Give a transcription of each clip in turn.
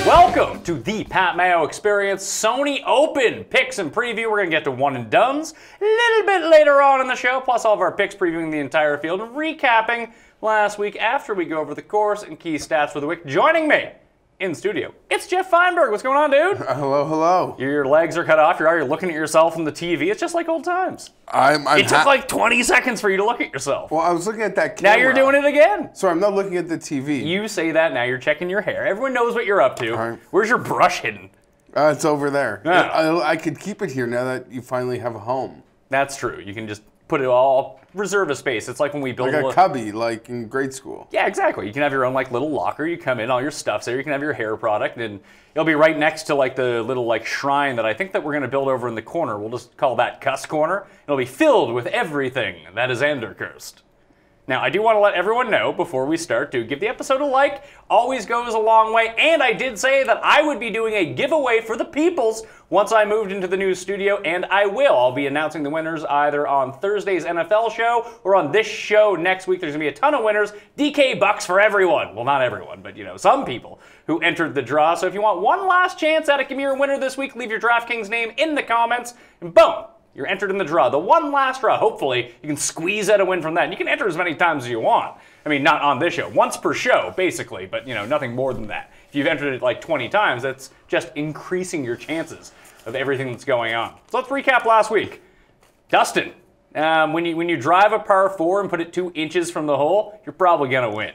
Welcome to the Pat Mayo Experience Sony Open picks and preview. We're going to get to one and dones a little bit later on in the show, plus all of our picks previewing the entire field and recapping last week after we go over the course and key stats for the week. Joining me in studio, it's Geoff Fienberg. What's going on, dude? Hello, hello. Your legs are cut off. You're already looking at yourself on the TV. It's just like old times. It took like 20 seconds for you to look at yourself. Well, I was looking at that camera. Now you're doing it again. So I'm not looking at the TV. You say that, now you're checking your hair. Everyone knows what you're up to. Right. Where's your brush hidden? It's over there. Oh. I could keep it here now that you finally have a home. That's true. You can just put it all, reserve a space. It's like when we build like a cubby, like in grade school. Yeah, exactly. You can have your own like little locker. You come in, all your stuff's there. You can have your hair product, and it'll be right next to like the little like shrine that I think that we're going to build over in the corner. We'll just call that Cuss Corner. It'll be filled with everything that is Endercursed. Now, I do want to let everyone know before we start to give the episode a like. Always goes a long way. And I did say that I would be doing a giveaway for the peoples once I moved into the new studio, and I will. I'll be announcing the winners either on Thursday's NFL show or on this show next week. There's going to be a ton of winners. DK bucks for everyone. Well, not everyone, but, you know, some people who entered the draw. So if you want one last chance at a Give Me Your winner this week, leave your DraftKings name in the comments, and boom. You're entered in the draw. The one last draw. Hopefully, you can squeeze out a win from that. And you can enter as many times as you want. I mean, not on this show. Once per show, basically, but, you know, nothing more than that. If you've entered it like 20 times, that's just increasing your chances of everything that's going on. So let's recap last week. Dustin, when you drive a par 4 and put it 2 inches from the hole, you're probably going to win.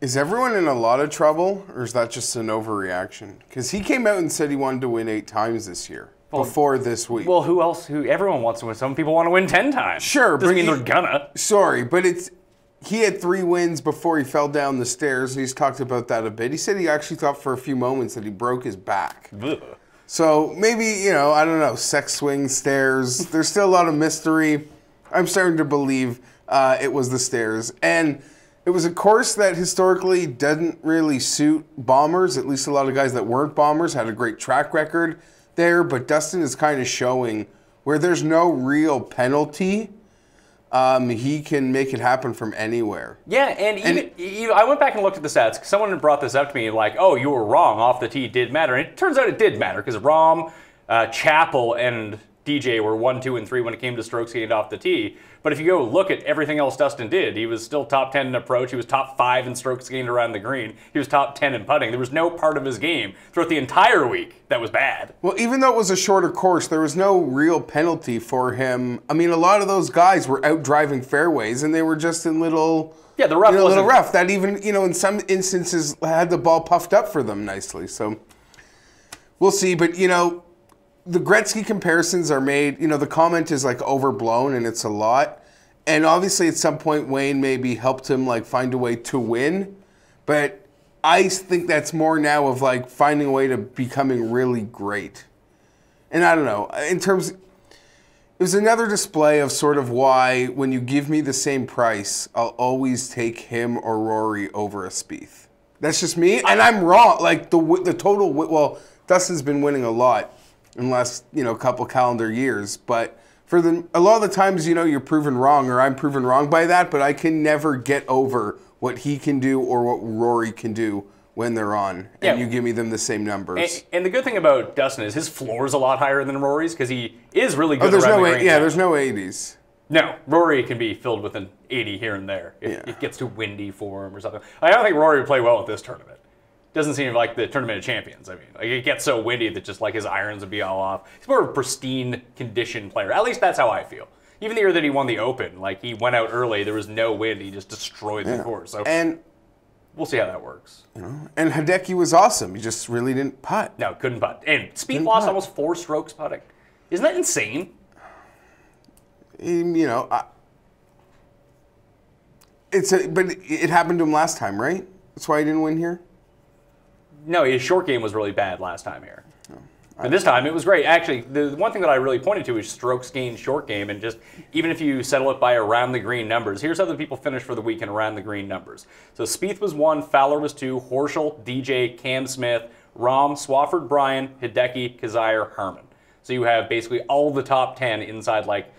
Is everyone in a lot of trouble, or is that just an overreaction? Because he came out and said he wanted to win 8 times this year. Before this week. Well, who else? Everyone wants to win. Some people want to win 10 times. Sure, doesn't mean they're gonna. Sorry, but he had 3 wins before he fell down the stairs, and he's talked about that a bit. He said he actually thought for a few moments that he broke his back. Ugh. So maybe, you know, I don't know, sex swing, stairs. There's still a lot of mystery. I'm starting to believe it was the stairs. And it was a course that historically doesn't really suit bombers. At least a lot of guys that weren't bombers had a great track record there, but Dustin is kind of showing where there's no real penalty, he can make it happen from anywhere. Yeah, and even I went back and looked at the stats. Someone had brought this up to me like, oh, you were wrong, off the tee did matter. And it turns out it did matter, because Rahm, Chappell, and DJ were 1, 2, and 3 when it came to strokes gained off the tee. But if you go look at everything else Dustin did, he was still top 10 in approach. He was top 5 in strokes gained around the green. He was top 10 in putting. There was no part of his game throughout the entire week that was bad. Well, even though it was a shorter course, there was no real penalty for him. I mean, a lot of those guys were out driving fairways, and they were just in little... Yeah, the rough wasn't... little rough. That even, you know, in some instances had the ball puffed up for them nicely. So we'll see. But, you know, the Gretzky comparisons are made, you know, the comment is like overblown and it's a lot. And obviously at some point Wayne maybe helped him like find a way to win. But I think that's more now of like finding a way to becoming really great. And I don't know, in terms, it was another display of sort of why when you give me the same price, I'll always take him or Rory over a Spieth. That's just me, and I'm wrong. Like the total, well, Dustin's been winning a lot in the last, you know, couple calendar years, but for a lot of the times, you know, you're proven wrong or I'm proven wrong by that, but I can never get over what he can do or what Rory can do when they're on, and you give me them the same numbers. And the good thing about Dustin is his floor is a lot higher than Rory's because he is really good there's around no the green. Yeah, there's no 80s. No, Rory can be filled with an 80 here and there if it gets too windy for him or something. I don't think Rory would play well at this tournament. Doesn't seem like the Tournament of Champions. I mean, like it gets so windy that just like his irons would be all off. He's more of a pristine condition player. At least that's how I feel. Even the year that he won the Open, like he went out early, there was no wind, he just destroyed the course. So and we'll see how that works. You know, and Hideki was awesome. He just really didn't putt. No, couldn't putt. And Spieth lost almost 4 strokes putting. Isn't that insane? You know, but it happened to him last time, right? That's why he didn't win here. No, his short game was really bad last time here. But this time it was great. Actually, the one thing that I really pointed to is strokes gained short game, and just even if you settle it by around the green numbers, here's how the people finished for the week in around the green numbers. So Spieth was 1, Fowler was 2, Horschel, DJ, Cam Smith, Rahm, Swafford, Bryan, Hideki, Kazire, Harman. So you have basically all the top 10 inside like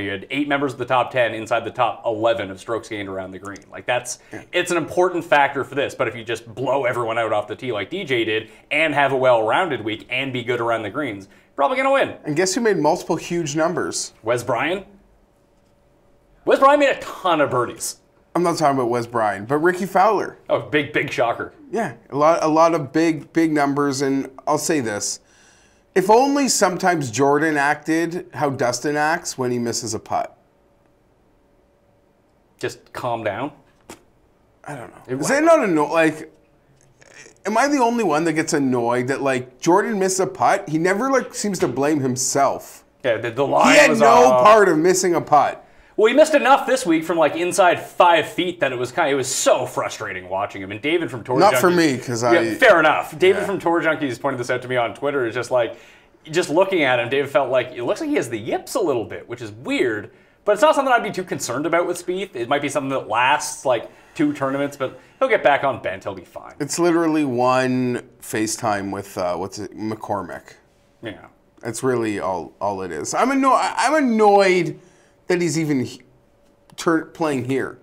You had 8 members of the top 10 inside the top 11 of strokes gained around the green. Like it's an important factor for this. But if you just blow everyone out off the tee like DJ did and have a well-rounded week and be good around the greens, you're probably going to win. And guess who made multiple huge numbers? Wes Bryan? Wes Bryan made a ton of birdies. I'm not talking about Wes Bryan, but Ricky Fowler. Oh, big shocker. Yeah, a lot of big numbers. And I'll say this. If only sometimes Jordan acted how Dustin acts when he misses a putt. Just calm down. I don't know. Is that not annoying? Like, am I the only one that gets annoyed that, like, Jordan missed a putt? He never, like, seems to blame himself. Yeah, the line He had was no off. part of missing a putt. Well, he missed enough this week from, like, inside 5 feet that it was so frustrating watching him. And David from Tour Junkies... Not for me, because fair enough. David from Tour Junkies pointed this out to me on Twitter. Is just like... Just looking at him, David felt like it looks like he has the yips a little bit, which is weird. But it's not something I'd be too concerned about with Spieth. It might be something that lasts like 2 tournaments, but he'll get back on bent. He'll be fine. It's literally one FaceTime with McCormick. Yeah, that's really all it is. I'm annoyed that he's even playing here.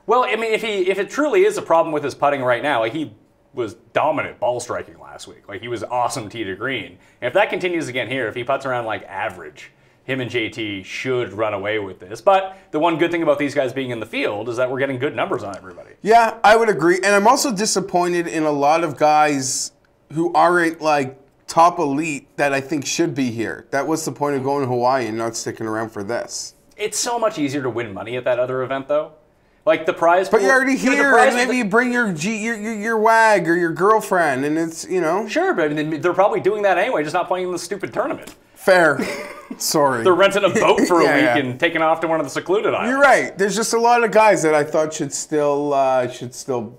Well, I mean, if it truly is a problem with his putting right now, like he was dominant ball striking last week. Like he was awesome tee to green. And if that continues again here, if he putts around like average, him and JT should run away with this. But the one good thing about these guys being in the field is that we're getting good numbers on everybody. Yeah, I would agree. And I'm also disappointed in a lot of guys who aren't like top elite that I think should be here. That was the point of going to Hawaii and not sticking around for this. It's so much easier to win money at that other event, though. Like the prize pool. But you're already here, and maybe you bring your wag or your girlfriend, and it's, you know. Sure, but I mean, they're probably doing that anyway, just not playing in the stupid tournament. Fair. Sorry. They're renting a boat for a week and taking off to one of the secluded islands. You're right. There's just a lot of guys that I thought should still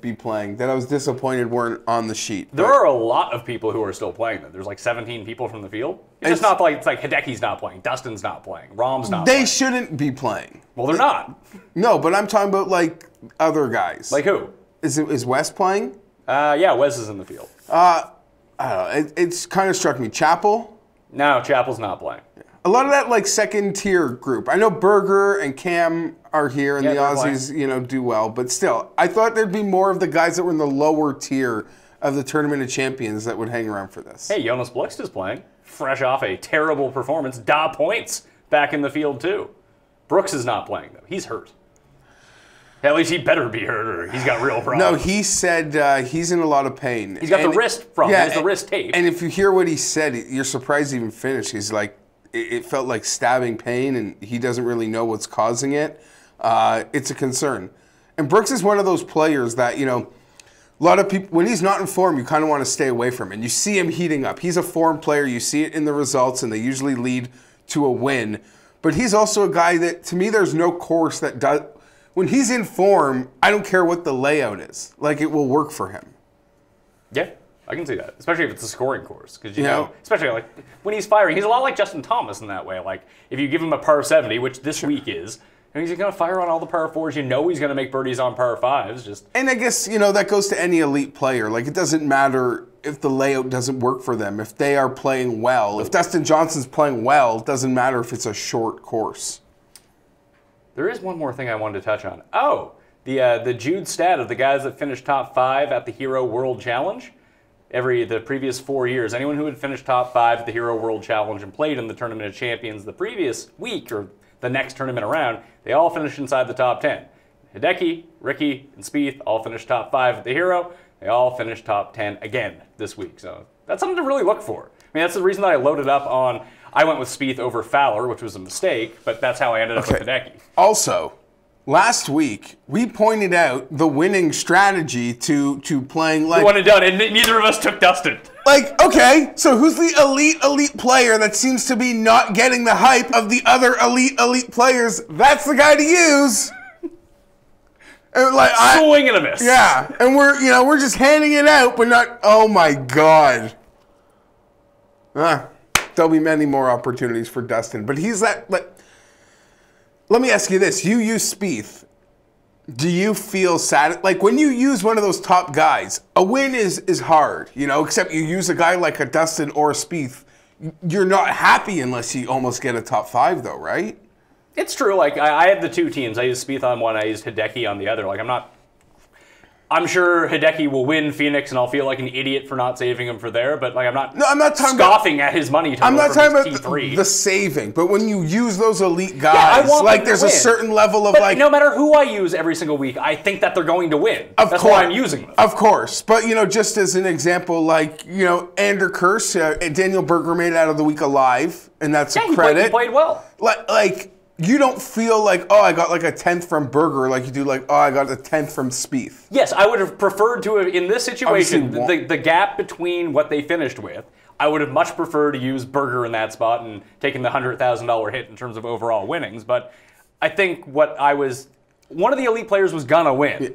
be playing that I was disappointed weren't on the sheet. There are a lot of people who are still playing them. There's like 17 people from the field. It's just not like, it's like Hideki's not playing, Dustin's not playing, Rahm's not playing. They shouldn't be playing. Well, they're not. No, but I'm talking about like other guys. Like who? Is Wes playing? Yeah, Wes is in the field. I don't know. It's kind of struck me. Chappell? No, Chappell's not playing. A lot of that like second tier group. I know Berger and Cam are here and the Aussies, do well, but still, I thought there'd be more of the guys that were in the lower tier of the Tournament of Champions that would hang around for this. Hey, Jonas Blixt is playing. Fresh off a terrible performance. Da Points back in the field too. Brooks is not playing though. He's hurt. At least he better be hurt or he's got real problems. No, he said he's in a lot of pain. He's got the wrist problem. Yeah, he has the wrist tape. And if you hear what he said, you're surprised he even finished. He's like, it felt like stabbing pain, and he doesn't really know what's causing it. It's a concern. And Brooks is one of those players that, a lot of people, when he's not in form, you kind of want to stay away from him. And you see him heating up. He's a form player. You see it in the results, and they usually lead to a win. But he's also a guy that, to me, there's no course that does. When he's in form, I don't care what the layout is. Like, it will work for him. Yeah. I can see that, especially if it's a scoring course, because especially like when he's firing, he's a lot like Justin Thomas in that way. Like if you give him a par 70, which this week is, and he's going to fire on all the par 4s. He's going to make birdies on par 5s. And I guess that goes to any elite player. Like it doesn't matter if the layout doesn't work for them. If they are playing well, if Dustin Johnson's playing well, it doesn't matter if it's a short course. There is one more thing I wanted to touch on. Oh, the Jude stat of the guys that finished top 5 at the Hero World Challenge. The previous 4 years, anyone who had finished top 5 at the Hero World Challenge and played in the Tournament of Champions the previous week or the next tournament around, they all finished inside the top 10. Hideki, Ricky, and Spieth all finished top 5 at the Hero. They all finished top 10 again this week. So that's something to really look for. I mean, that's the reason that I loaded up on, I went with Spieth over Fowler, which was a mistake, but that's how I ended up with Hideki. Also, last week, we pointed out the winning strategy to playing like... One and done, and neither of us took Dustin. Like, okay, so who's the elite player that seems to be not getting the hype of the other elite players? That's the guy to use. And like, swing and a miss. Yeah, and we're just handing it out, but not... Oh, my God. There'll be many more opportunities for Dustin, but he's that... Let me ask you this. You use Spieth. Do you feel sad? Like when you use one of those top guys, a win is hard, except you use a guy like a Dustin or a Spieth. You're not happy unless you almost get a top 5 though, right? It's true. Like I have the two teams. I use Spieth on one. I use Hideki on the other. Like I'm sure Hideki will win Phoenix, and I'll feel like an idiot for not saving him for there. But like I'm not scoffing at his money total. I'm not talking about T3. the saving, but when you use those elite guys, like there's a certain level of no matter who I use every single week, I think that they're going to win. That's why I'm using them. Of course, but just as an example, like Ander Kurse, Daniel Berger made it out of the week alive, and that's a credit. He played well. Like. You don't feel like, I got like a 10th from Berger, like you do like, I got a 10th from Spieth. Yes, I would have preferred to have, in this situation, the gap between what they finished with, I would have much preferred to use Berger in that spot and taken the $100,000 hit in terms of overall winnings. But I think one of the elite players was going to win. Yeah.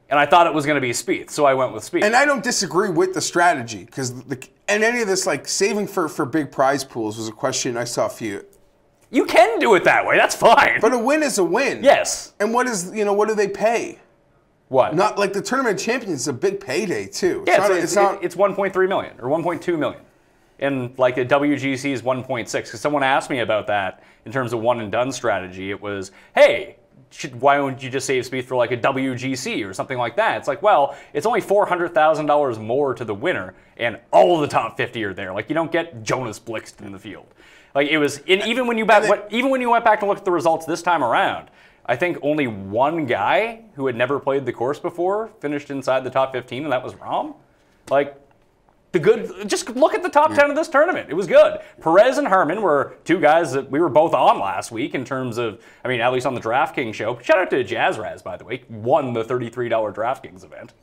And I thought it was going to be Spieth, so I went with Spieth. And I don't disagree with the strategy, because and any of this, like saving for big prize pools was a question I saw a few. You can do it that way. That's fine. But a win is a win. Yes. And what do they pay? What? Not like the Tournament of Champions is a big payday too. Yeah, it's 1.3 million or 1.2 million. And like a WGC is 1.6. Because someone asked me about that in terms of one and done strategy. It was, hey, why don't you just save Spieth for like a WGC or something like that? It's like, well, it's only $400,000 more to the winner, and all of the top 50 are there. Like you don't get Jonas Blixt in the field. Like it was, even when you went back to look at the results this time around, I think only one guy who had never played the course before finished inside the top 15, and that was Rahm. Like just look at the top 10 of this tournament. It was good. Perez and Herman were two guys that we were both on last week in terms of, at least on the DraftKings show. Shout out to Jazzraz, by the way, won the $33 DraftKings event.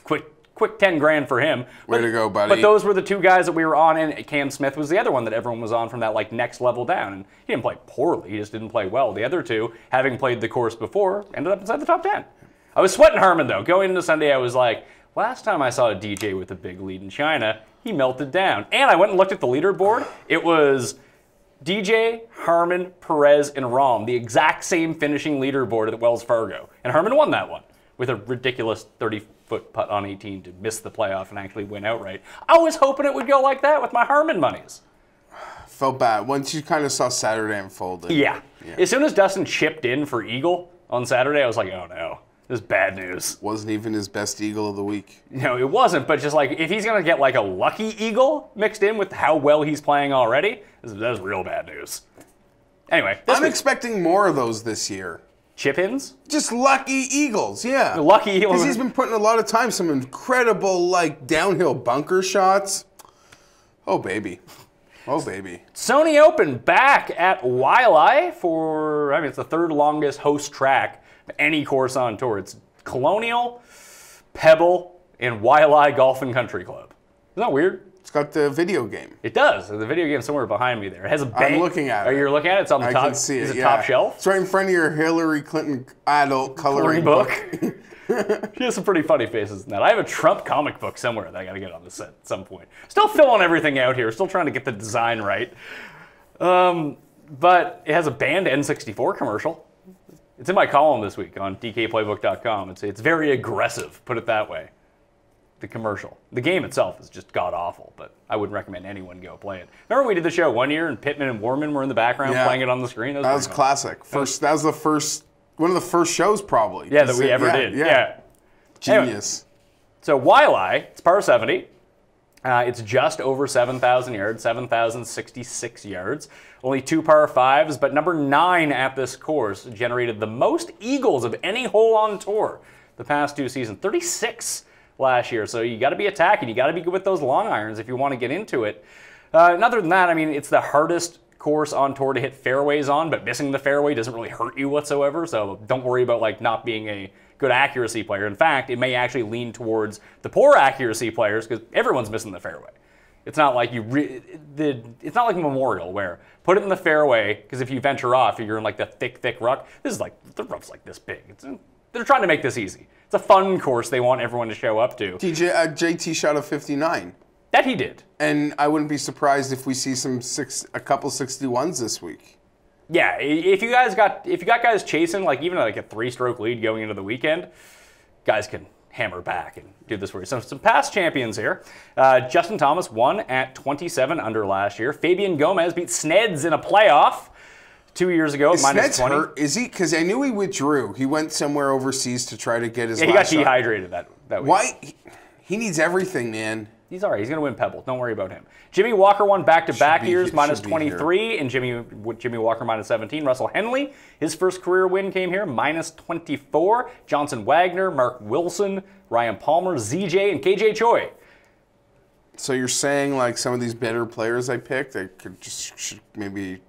Quick 10 grand for him. Way to go, buddy. But those were the two guys that we were on, and Cam Smith was the other one that everyone was on from that like next level down. And he didn't play poorly, he just didn't play well. The other two, having played the course before, ended up inside the top 10. I was sweating Herman though. Going into Sunday, I was like, last time I saw a DJ with a big lead in China, he melted down. And I went and looked at the leaderboard. It was DJ, Herman, Perez, and Rahm, the exact same finishing leaderboard at Wells Fargo. And Herman won that one with a ridiculous 30-foot putt on 18 to miss the playoff and actually win outright. I was hoping it would go like that with my Herman monies. Felt bad once you kind of saw Saturday unfold. Yeah. As soon as Dustin chipped in for eagle on Saturday, I was like, oh no, this is bad news. Wasn't even his best eagle of the week. No, it wasn't, but just like, if he's going to get like a lucky eagle mixed in with how well he's playing already, that's real bad news. Anyway. I'm expecting more of those this year. Chip-ins? Just lucky eagles, yeah. Lucky eagles. Because he's been putting a lot of time, some incredible like downhill bunker shots. Oh baby. Oh baby. Sony Open back at Waialae for, it's the third longest host track of any course on tour. It's Colonial, Pebble, and Waialae Golf and Country Club. Isn't that weird? It's got the video game. It does. The video game somewhere behind me there. It has a bank. I'm looking at it. Oh, you're looking at it? It's on the top. I can see it, Is it top shelf? It's right in front of your Hillary Clinton adult coloring book. She has some pretty funny faces in that. I have a Trump comic book somewhere that I got to get on the set at some point. Still filling everything out here. Still trying to get the design right. But it has a banned N64 commercial. It's in my column this week on DKPlaybook.com. It's very aggressive, put it that way. The commercial. The game itself is just god-awful, but I wouldn't recommend anyone go play it. Remember we did the show one year and Pittman and Warman were in the background playing it on the screen? That was classic. That was one of the first shows probably. Yeah, that we ever did. Yeah. Genius. Anyway, so Waialae, it's par 70. It's just over 7,000 yards, 7,066 yards. Only 2 par 5s, but number 9 at this course generated the most eagles of any hole on tour the past 2 seasons. 36 last year. So you got to be attacking. You got to be good with those long irons if you want to get into it. And other than that, it's the hardest course on tour to hit fairways on, but missing the fairway doesn't really hurt you whatsoever. So don't worry about like not being a good accuracy player. In fact, it may actually lean towards the poor accuracy players because everyone's missing the fairway. It's not like it's not like Memorial where put it in the fairway because if you venture off, you're in like the thick ruck. This is like the rough's like this big. They're trying to make this easy. It's a fun course they want everyone to show up to. JT shot a 59. That he did. And I wouldn't be surprised if we see a couple 61s this week. Yeah, if you got guys chasing like even like a 3-stroke lead going into the weekend, guys can hammer back and do this for you. So some past champions here. Justin Thomas won at 27 under last year. Fabian Gomez beat Sneds in a playoff 2 years ago, Is minus Smith's 20. hurt? Is he? Because I knew he withdrew. He went somewhere overseas to try to get his. Yeah, he got last shot. dehydrated that week. Why? He needs everything, man. He's all right. He's going to win Pebble. Don't worry about him. Jimmy Walker won back-to-back years, minus should be 23, and Jimmy Walker minus 17. Russell Henley, his first career win came here, minus 24. Johnson Wagner, Mark Wilson, Ryan Palmer, ZJ, and KJ Choi. So you're saying like some of these better players I picked, I should maybe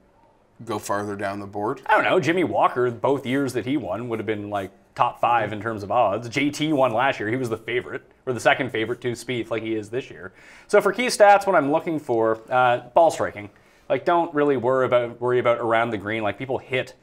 go farther down the board? I don't know. Jimmy Walker, both years that he won, would have been like top 5 in terms of odds. JT won last year. He was the favorite, or the second favorite to Spieth, like he is this year. So for key stats, what I'm looking for, ball striking. Like, don't really worry about around the green. Like, people hit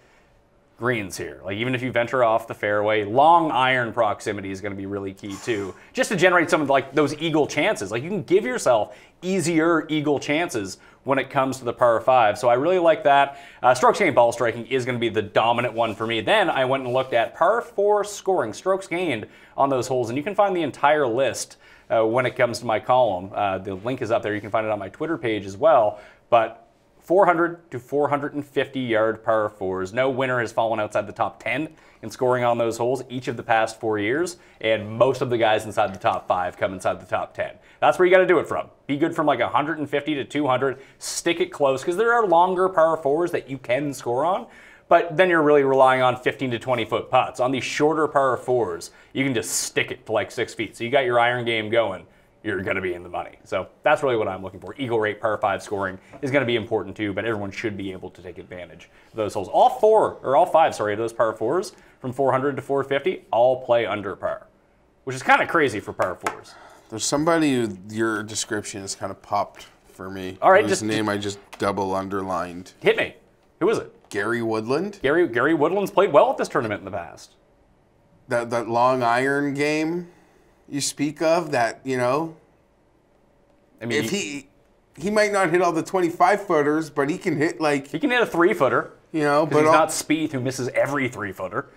greens here. Like, even if you venture off the fairway, long iron proximity is going to be really key too, just to generate some of like those eagle chances. Like, you can give yourself easier eagle chances when it comes to the par 5. So I really like that. Strokes gained ball striking is going to be the dominant one for me. Then I went and looked at par 4 scoring, strokes gained on those holes, and you can find the entire list when it comes to my column. The link is up there. You can find it on my Twitter page as well. But 400 to 450 yard par 4s. No winner has fallen outside the top 10 in scoring on those holes each of the past 4 years, and most of the guys inside the top 5 come inside the top 10. That's where you got to do it from. Be good from like 150 to 200. Stick it close, because there are longer par 4s that you can score on, but then you're really relying on 15 to 20 foot putts. On these shorter par 4s, you can just stick it to like 6 feet. So you got your iron game going, you're going to be in the money. So that's really what I'm looking for. Eagle rate par 5 scoring is going to be important too, but everyone should be able to take advantage of those holes. All 5 of those par 4s from 400 to 450 all play under par, which is kind of crazy for par 4s. There's somebody who your description has kind of popped for me. All right, whose name I just double underlined. Hit me. Who is it? Gary Woodland. Gary Woodland's played well at this tournament in the past. That long iron game you speak of, that, you know, I mean, if he might not hit all the 25-footers, but he can hit like... He can hit a 3-footer. You know, but... he's not Spieth, who misses every 3-footer.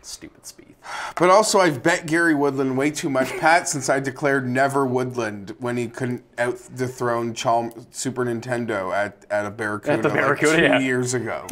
Stupid Spieth. But also, I've bet Gary Woodland way too much, Pat, since I declared never Woodland when he couldn't out-dethrone Super Nintendo at a Barracuda, at the Barracuda, like 2 years ago.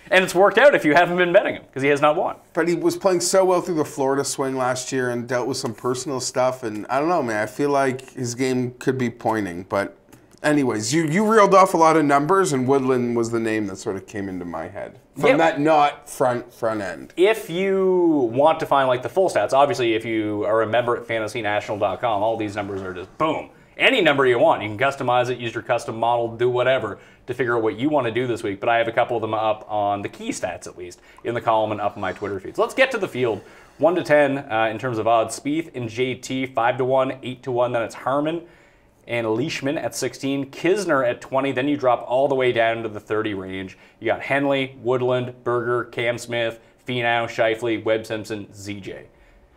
And it's worked out if you haven't been betting him, because he has not won. But he was playing so well through the Florida swing last year and dealt with some personal stuff. And I don't know, man. I feel like his game could be pointing. But anyways, you reeled off a lot of numbers, and Woodland was the name that sort of came into my head. From that not front end. If you want to find like the full stats, obviously if you are a member at fantasynational.com, all these numbers are just boom. Any number you want. You can customize it, use your custom model, do whatever to figure out what you want to do this week. But I have a couple of them up on the key stats, at least, in the column and up on my Twitter feed. So let's get to the field. 1 to 10 in terms of odds. Spieth and JT, 5 to 1, 8 to 1. Then it's Harman and Leishman at 16. Kisner at 20. Then you drop all the way down into the 30 range. You got Henley, Woodland, Berger, Cam Smith, Finau, Scheifele, Webb Simpson, ZJ.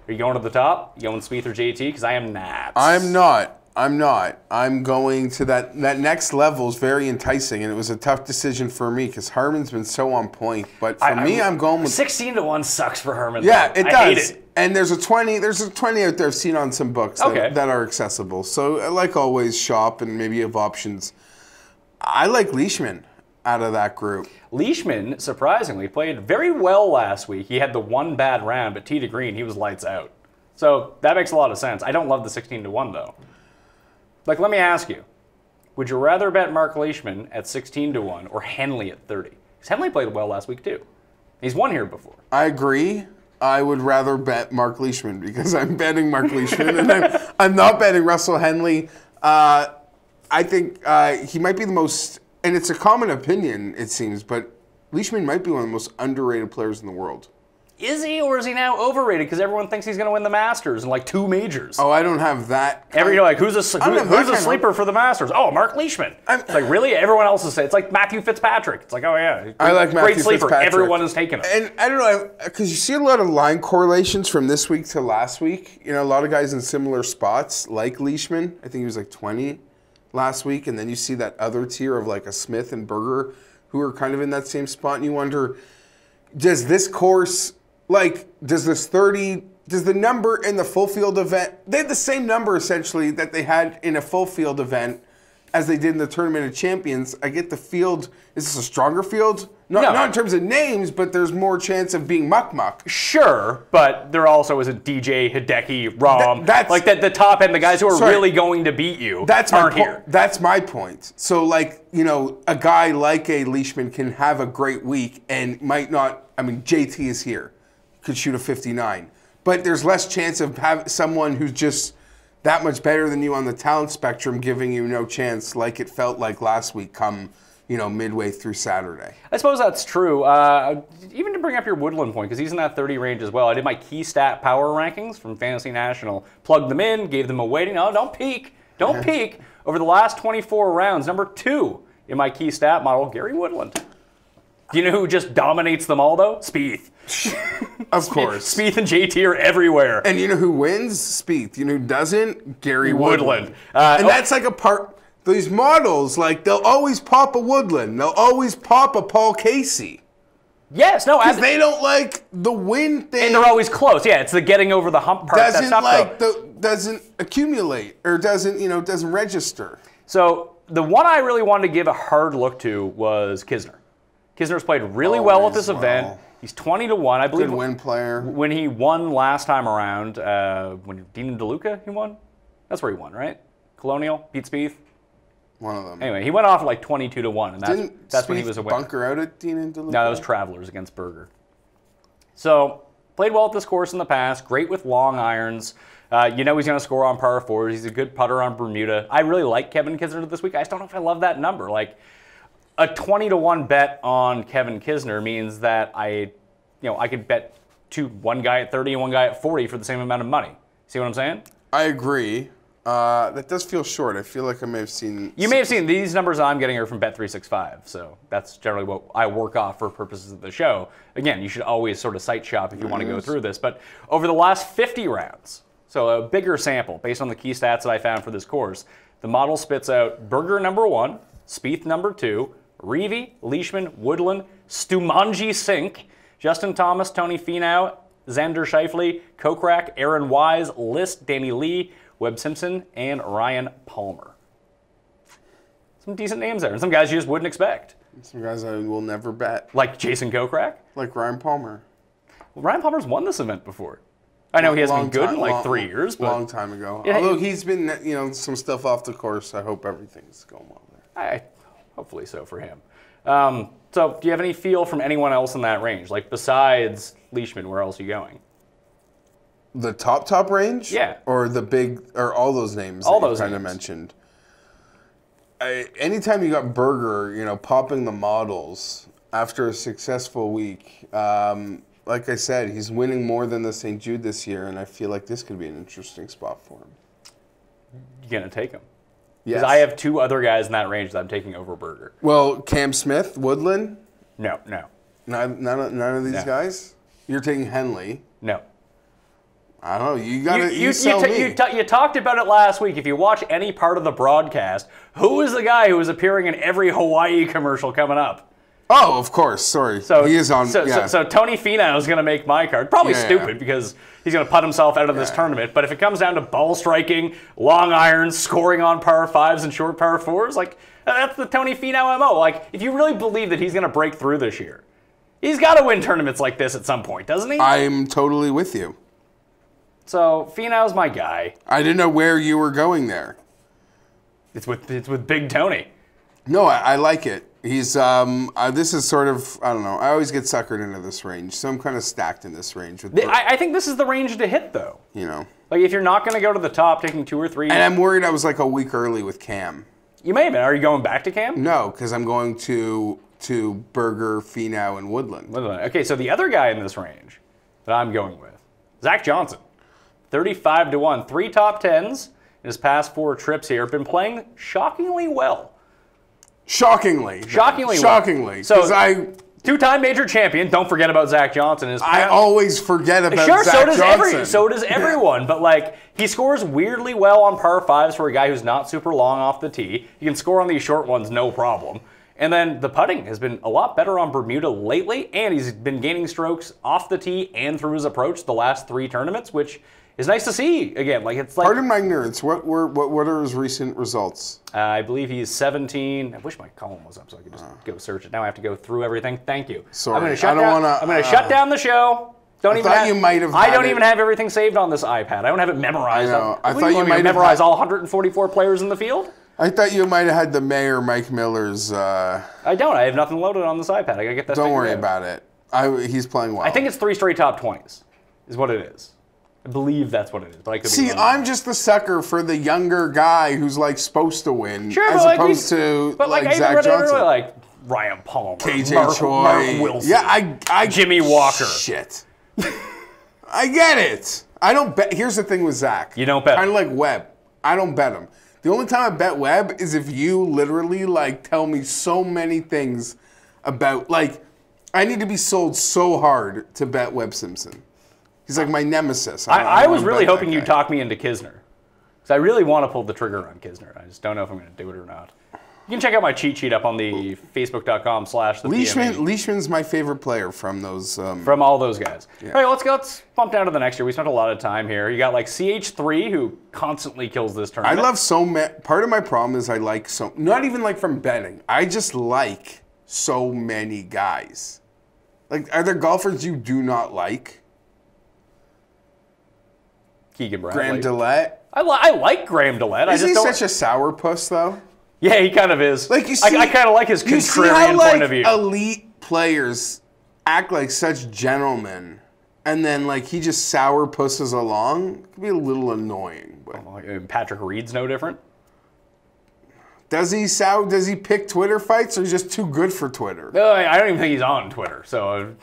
Are you going to the top? You going Spieth or JT? Because I am not. I'm not. I'm going to that next level is very enticing, and it was a tough decision for me because Harman's been so on point. But for me, I'm going with 16 to 1 sucks for Harman. Yeah, though. it does. I hate it. And there's a 20 out there I've seen on some books that are accessible. So like always, shop and maybe you have options. I like Leishman out of that group. Leishman, surprisingly, played very well last week. He had the one bad round, but tee to green, he was lights out. So that makes a lot of sense. I don't love the 16 to 1 though. Like, let me ask you, would you rather bet Mark Leishman at 16 to 1 or Henley at 30? Because Henley played well last week too. He's won here before. I agree. I would rather bet Mark Leishman because I'm betting Mark Leishman and I'm not betting Russell Henley. I think he might be the most, and it's a common opinion, it seems, but Leishman might be one of the most underrated players in the world. Is he, or is he now overrated because everyone thinks he's going to win the Masters in like 2 majors? Oh, I don't have that. You're like, who's a sleeper for the Masters? Oh, Mark Leishman. It's like, really? Everyone else is saying, it's like Matthew Fitzpatrick. It's like, oh yeah, I like Matthew great sleeper. Fitzpatrick. Everyone is taking him. And I don't know, because you see a lot of line correlations from this week to last week. You know, a lot of guys in similar spots, like Leishman. I think he was like 20 last week. And then you see that other tier of like a Smith and Berger who are kind of in that same spot. And you wonder, does this course... Like, does the number in the full field event, they had the same number essentially that they had in a full field event as they did in the Tournament of Champions, I get the field. Is this a stronger field? Not in terms of names, but there's more chance of being muck-muck. Sure, but there also isn't DJ, Hideki, Rom. That's like the top end, the guys who are really going to beat you aren't here. That's my point. So, like, you know, a guy like a Leishman can have a great week and might not. I mean, JT is here, could shoot a 59, but there's less chance of having someone who's just that much better than you on the talent spectrum giving you no chance, like it felt like last week come, you know, midway through Saturday. I suppose that's true. Even to bring up your Woodland point, because he's in that 30 range as well. I did my key stat power rankings from Fantasy National. Plugged them in, gave them a weighting. Oh, don't peek. Don't peek. Over the last 24 rounds, number 2 in my key stat model, Gary Woodland. Do you know who just dominates them all, though? Spieth. Of course. Spieth and JT are everywhere. And you know who wins? Spieth. You know who doesn't? Gary Woodland. And that's like a part... These models, like, they'll always pop a Woodland. They'll always pop a Paul Casey. Yes, no. Because they don't like the win thing. And they're always close. Yeah, it's the getting over the hump part. Doesn't accumulate or doesn't register. So the one I really wanted to give a hard look to was Kisner. Kisner's played really well at this event. He's 20-1, I believe. Good win player. When he won last time around, when Dean DeLuca he won? That's where he won, right? Colonial, beat Spieth. One of them. Anyway, he went off like 22-1, and that's when he was a winner. Bunker out at Dean and DeLuca? No, that was Travelers against Berger. So, played well at this course in the past. Great with long irons. You know he's going to score on par 4s. He's a good putter on Bermuda. I really like Kevin Kisner this week. I just don't know if I love that number. Like, a 20-1 bet on Kevin Kisner means that I could bet one guy at 30 and one guy at 40 for the same amount of money. See what I'm saying? I agree. That does feel short. I feel like I may have seen... You may have seen these numbers I'm getting are from Bet365, so that's generally what I work off for purposes of the show. Again, you should always sort of site shop if you want to go through this. But over the last 50 rounds, so a bigger sample based on the key stats that I found for this course, the model spits out Berger number 1, Spieth number 2, Reavie, Leishman, Woodland, Stumanji Sink, Justin Thomas, Tony Finau, Xander Schauffele, Kokrak, Aaron Wise, List, Danny Lee, Webb Simpson, and Ryan Palmer. Some decent names there, and some guys you just wouldn't expect. Some guys I will never bet. Like Jason Kokrak? Like Ryan Palmer. Well, Ryan Palmer's won this event before. I know he hasn't been good in like 3 years, but... Long time ago. Yeah, although he's been, some stuff off the course. I hope everything's going well there. Hopefully so for him. So do you have any feel from anyone else in that range? Like besides Leishman, where else are you going? The top range? Yeah. Or the big, or all those names all that those you kind of mentioned? Anytime you got Berger, popping the models after a successful week, like I said, he's winning more than the St. Jude this year, and I feel like this could be an interesting spot for him. You're going to take him? Yes. Because I have 2 other guys in that range that I'm taking over Berger. Well, Cam Smith, Woodland? No. None of these guys? You're taking Henley? No. I don't know. You got to sell me. You talked about it last week. If you watch any part of the broadcast, who is the guy who is appearing in every Hawaii commercial coming up? Oh, of course. Sorry. So he is on. So Tony Finau is going to make my card. Probably stupid because he's going to putt himself out of this tournament. But if it comes down to ball striking, long irons, scoring on par 5s and short par 4s, like that's the Tony Finau MO. Like if you really believe that he's going to break through this year, he's got to win tournaments like this at some point, doesn't he? I'm totally with you. So Finau's my guy. I didn't know where you were going there. It's with Big Tony. No, I like it. He's this is sort of, I don't know. I always get suckered into this range, so I'm kind of stacked in this range. I think this is the range to hit, though. Like if you're not going to go to the top, taking 2 or 3. And I'm worried I was like a week early with Cam. You may have been. Are you going back to Cam? No, because I'm going to Berger, Finau, and Woodland. Okay, so the other guy in this range that I'm going with, Zach Johnson, 35-1, 3 top 10s in his past 4 trips here. Been playing shockingly well. Shockingly. So 2-time major champion. Don't forget about Zach Johnson. I always forget about Zach Johnson. So does everyone. But like he scores weirdly well on par 5s for a guy who's not super long off the tee. He can score on these short ones, no problem. And then the putting has been a lot better on Bermuda lately, and he's been gaining strokes off the tee and through his approach the last 3 tournaments, which is nice to see again. Like it's like. Pardon my ignorance. What are his recent results? I believe he's 17. I wish my column was up so I could just go search it. Now I have to go through everything. Thank you. Sorry, I'm going to shut down the show. I don't even have everything saved on this iPad. I don't have it memorized. I thought you might memorize all 144 players in the field. I thought you might have had the Mayor Mike Miller's. I don't. I have nothing loaded on this iPad. I gotta get that. Don't worry about it. He's playing well. I think it's 3 straight top 20s, is what it is. I believe that's what it is, but I could be wrong. I'm just the sucker for the younger guy who's like supposed to win, sure, as opposed to like Zach Johnson, like Ryan Palmer, KJ Choi, Mark Wilson, I Jimmy Walker. Shit, I get it. I don't bet. Here's the thing with Zach. You don't bet. Kind of like Webb. I don't bet him. The only time I bet Webb is if you literally like tell me so many things about like I need to be sold so hard to bet Webb Simpson. He's like my nemesis. I was really hoping you'd talk me into Kisner. Because I really want to pull the trigger on Kisner. I just don't know if I'm going to do it or not. You can check out my cheat sheet up on the facebook.com/thepme. Leishman's my favorite player from those. From all those guys. Yeah. All right, let's bump down to the next year. We spent a lot of time here. You got like CH3 who constantly kills this tournament. I love so many. Part of my problem is I like so, not even like from betting. I just like so many guys. Like, are there golfers you do not like? Keegan Bradley. Graham DeLette. I like Graham DeLette. Is he such a sourpuss, though? Yeah, he kind of is. Like you see, I kind of like his contrarian point of view. Elite players act like such gentlemen, and then like he just sourpusses along. It can be a little annoying. But. Patrick Reed's no different. Does he pick Twitter fights, or is he just too good for Twitter? No, I don't even think he's on Twitter. So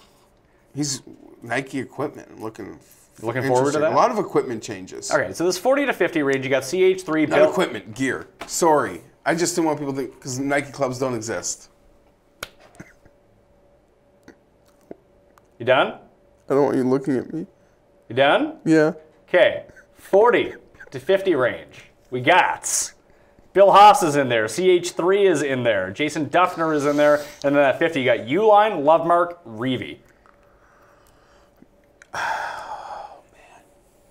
he's Nike equipment. I'm looking forward to that? A lot of equipment changes. Okay, so this 40 to 50 range, you got CH3. Not equipment, gear. Sorry. I just didn't want people to think, because Nike clubs don't exist. You done? I don't want you looking at me. You done? Yeah. Okay, 40 to 50 range. We got Bill Haas is in there. CH3 is in there. Jason Duffner is in there. And then at 50, you got Uline, Lovemark, Reevy.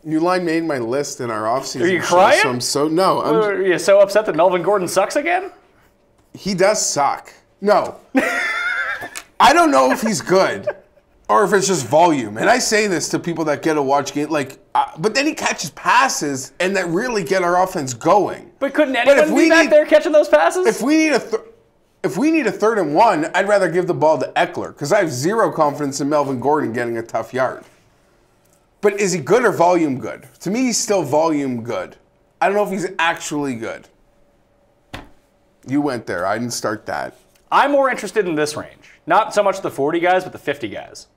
Uline made my list in our offseason. Are you crying? Are you so upset that Melvin Gordon sucks again? He does suck. No. I don't know if he's good or if it's just volume. And I say this to people that get a watch game, but then he catches passes and that really get our offense going. But couldn't anyone be back there catching those passes? If we need a 3rd and 1, I'd rather give the ball to Eckler because I have zero confidence in Melvin Gordon getting a tough yard. But is he good or volume good? To me, he's still volume good. I don't know if he's actually good. You went there. I didn't start that. I'm more interested in this range. Not so much the 40 guys, but the 50 guys.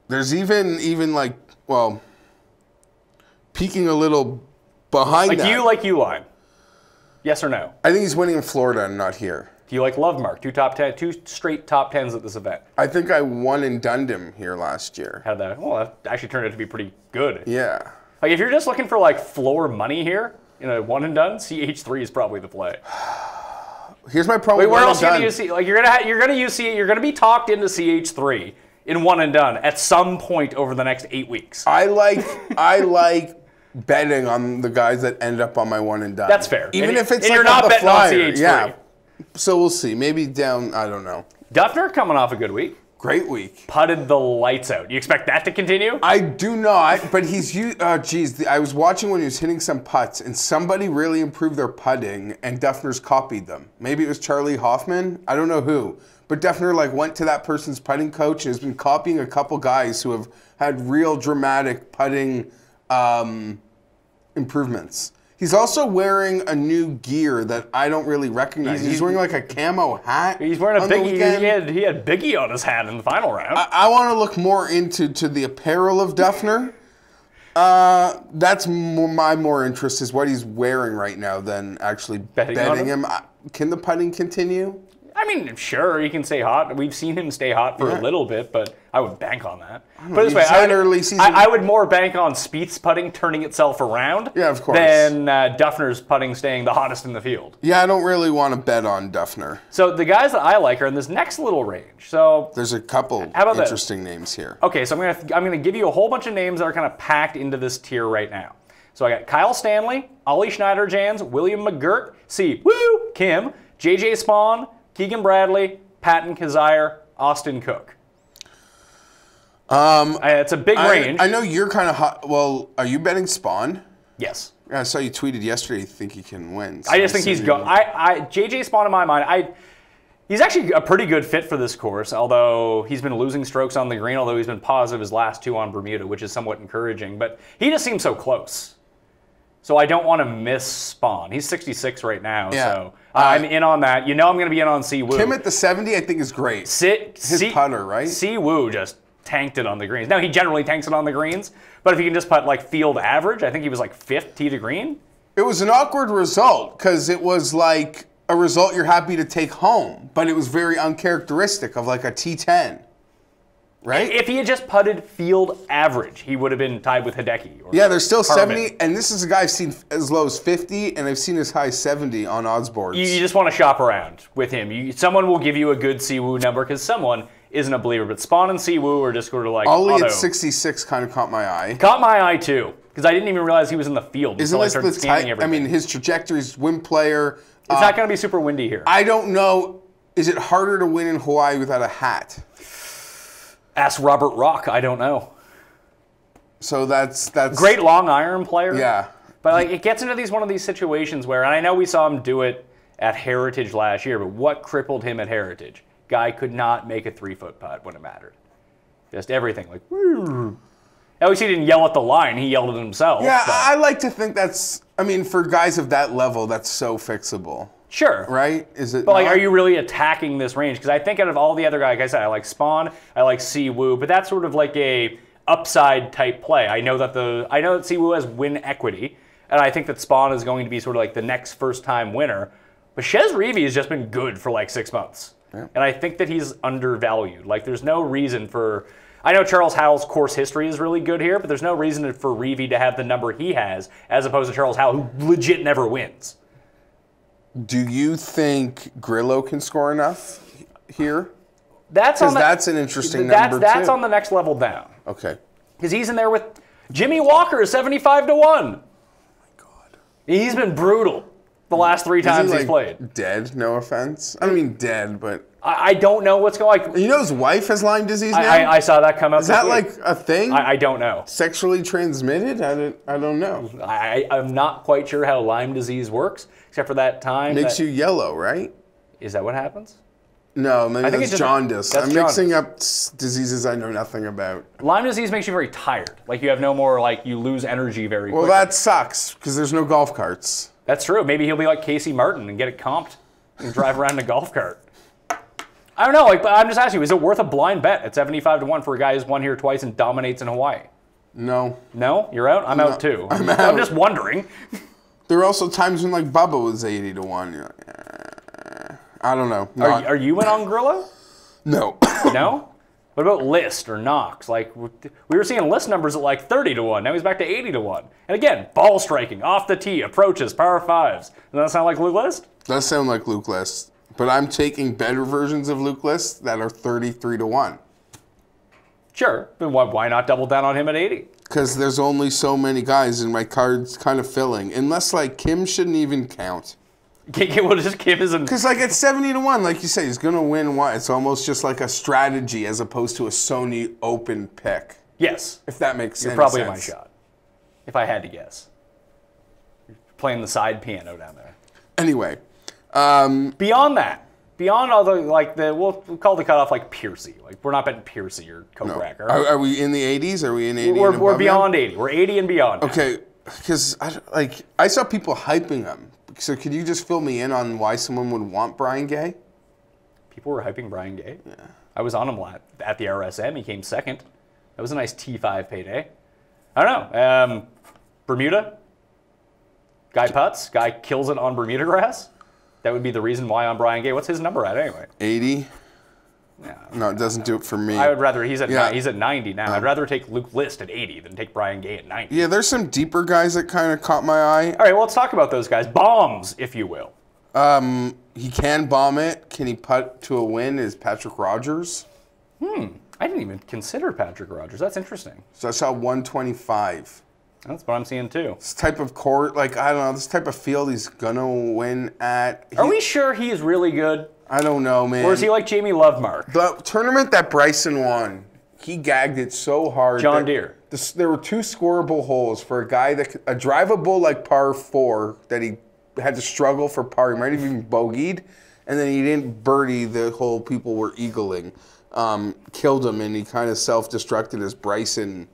There's even like, well, peeking a little behind that. Do you like Uline? Yes or no? I think he's winning in Florida and not here. Do you like Lovemark? 2 straight top 10s at this event. I think I won and dunned him here last year. How did that? Well, that actually turned out to be pretty good. Yeah. Like if you're just looking for like floor money here in a one and done, CH3 is probably the play. Here's my problem. Wait, where else are you gonna use? Like you're gonna be talked into CH3 in one and done at some point over the next 8 weeks. I like betting on the guys that end up on my one and done. That's fair. Even if it's and like you're not on the betting flyer. on CH3. Yeah. So we'll see. Maybe down. I don't know. Duffner coming off a good week. Great week. Putted the lights out. You expect that to continue? I do not, but I was watching when he was hitting some putts, and somebody really improved their putting, and Duffner's copied them. Maybe it was Charlie Hoffman. I don't know who. But Duffner went to that person's putting coach and has been copying a couple guys who have had real dramatic putting improvements. He's also wearing a new gear that I don't really recognize. He's wearing like a camo hat. He's wearing a Biggie. He had Biggie on his hat in the final round. I want to look more into the apparel of Duffner. That's my more interest is what he's wearing right now than actually betting him. Can the putting continue? I mean, sure, he can stay hot. We've seen him stay hot for a little bit, but I would bank on that. Put it this way, I would more bank on Spieth's putting turning itself around of course. Than Duffner's putting staying the hottest in the field. Yeah, I don't really want to bet on Duffner. So the guys that I like are in this next little range. So there's a couple interesting names here. Okay, so I'm gonna give you a whole bunch of names that are kind of packed into this tier right now. So I got Kyle Stanley, Ollie Schneider-Jans, William McGirt, Kim, JJ Spawn, Keegan Bradley, Patton Kizzire, Austin Cook. It's a big range. I know you're kind of hot. Well, are you betting Spawn? Yes. I saw you tweeted yesterday you think he can win. So I just think he's going. JJ Spawn in my mind, he's actually a pretty good fit for this course, although he's been losing strokes on the green, although he's been positive his last 2 on Bermuda, which is somewhat encouraging. But he just seems so close. So I don't want to miss Spawn. He's 66 right now, so I'm in on that. You know I'm going to be in on Si Woo. Kim at the 70 I think is great. His putter, right? Si Woo just tanked it on the greens. Now, he generally tanks it on the greens, but if he can just putt like field average, I think he was like 5th tee to green. It was an awkward result because it was like a result you're happy to take home, but it was very uncharacteristic of like a T10. Right? If he had just putted field average, he would have been tied with Hideki. Yeah, there's still 70, and this is a guy I've seen as low as 50, and I've seen as high as 70 on odds boards. You just want to shop around with him. Someone will give you a good Si Woo number because someone isn't a believer. But Spawn and Si Woo are just sort of like Ollie at 66 kind of caught my eye. Caught my eye too, because I didn't even realize he was in the field until I started scanning everything. I mean, his trajectory's wind player. It's not going to be super windy here. I don't know. Is it harder to win in Hawaii without a hat? Ask Robert Rock. I don't know. So that's great long iron player. Yeah, but like it gets into one of these situations where, and I know we saw him do it at Heritage last year, but what crippled him at Heritage? Guy could not make a 3-foot putt when it mattered. Just everything like. At least he didn't yell at the line; he yelled at himself. Yeah, I like to think that's. I mean, for guys of that level, that's so fixable. Sure. Right? Is it? But like, are you really attacking this range? Because I think out of all the other guys, like I said, I like Spawn, I like Si Woo, but that's sort of like a upside type play. I know that Si Woo has win equity, and I think that Spawn is going to be sort of like the next first time winner. But Chez Reavie has just been good for like 6 months, and I think that he's undervalued. Like, there's no reason for. I know Charles Howell's course history is really good here, but there's no reason for Reavie to have the number he has, as opposed to Charles Howell, who legit never wins. Do you think Grillo can score enough here? That's an interesting number too. That's on the next level down. Okay. Because he's in there with Jimmy Walker, 75 to 1. Oh my God. He's been brutal the last 3 times he's played. Dead? No offense. I don't mean dead, but I don't know what's going on. You know his wife has Lyme disease now? I saw that come up. Is that like a thing? I don't know. Sexually transmitted? I don't know. I'm not quite sure how Lyme disease works, except for that time. Makes you yellow, right? Is that what happens? No, maybe that's jaundice. I'm mixing up diseases I know nothing about. Lyme disease makes you very tired. Like, you have no more, like, you lose energy very quickly. Well, that sucks, because there's no golf carts. That's true. Maybe he'll be like Casey Martin and get it comped and drive around in a golf cart. I don't know. Like, but I'm just asking you, is it worth a blind bet at 75 to 1 for a guy who's won here twice and dominates in Hawaii? No. No? You're out? I'm out too. I'm out. I'm just wondering. There were also times when, like, Bubba was 80 to 1. You're like, I don't know. Are you in on Grillo? No. No? What about List or Knox? Like, we were seeing List numbers at like 30 to 1. Now he's back to 80 to 1. And again, ball striking, off the tee, approaches, par 5s. Does that sound like Luke List? Does sound like Luke List. But I'm taking better versions of Luke List that are 33 to 1. Sure. Then why not double down on him at 80? Because there's only so many guys and my card's kind of filling. Unless, like, Kim shouldn't even count. Well, just Kim isn't. Because, like, at 70 to 1, like you say, he's going to win one. It's almost just like a strategy as opposed to a Sony Open pick. Yes. If that makes sense. You're probably my shot. If I had to guess. You're playing the side piano down there. Anyway. Beyond that. Beyond all the, like, we'll call the cutoff, like, Piercy. Like, we're not betting Piercy or Kokrak. No. Are we in the 80s? Are we in 80 We're beyond 80. We're 80 and beyond now. Okay. Because, I saw people hyping him. So could you just fill me in on why someone would want Brian Gay? People were hyping Brian Gay? Yeah. I was on him at the RSM. He came second. That was a nice T5 payday. I don't know. Bermuda? Guy putts? Guy kills it on Bermuda grass? That would be the reason why on Brian Gay. What's his number at anyway? 80. Yeah. No, it doesn't do it for me. I would rather, he's at 90 now. I'd rather take Luke List at 80 than take Brian Gay at 90. Yeah, there's some deeper guys that kind of caught my eye. All right, well, let's talk about those guys. Bombs, if you will. He can bomb it. Can he putt to a win? Is Patrick Rogers? I didn't even consider Patrick Rogers. That's interesting. So I saw 125. That's what I'm seeing too. This type of court, like, I don't know, this type of field he's gonna win at. Are we sure he is really good? I don't know, man. Or is he like Jamie Lovemark? The tournament that Bryson won, he gagged it so hard. John Deere. There were 2 scoreable holes for a guy that a drivable like par 4 that he had to struggle for par. He might have even bogeyed, and then he didn't birdie the hole people were eagling. Killed him, and he kind of self-destructed as Bryson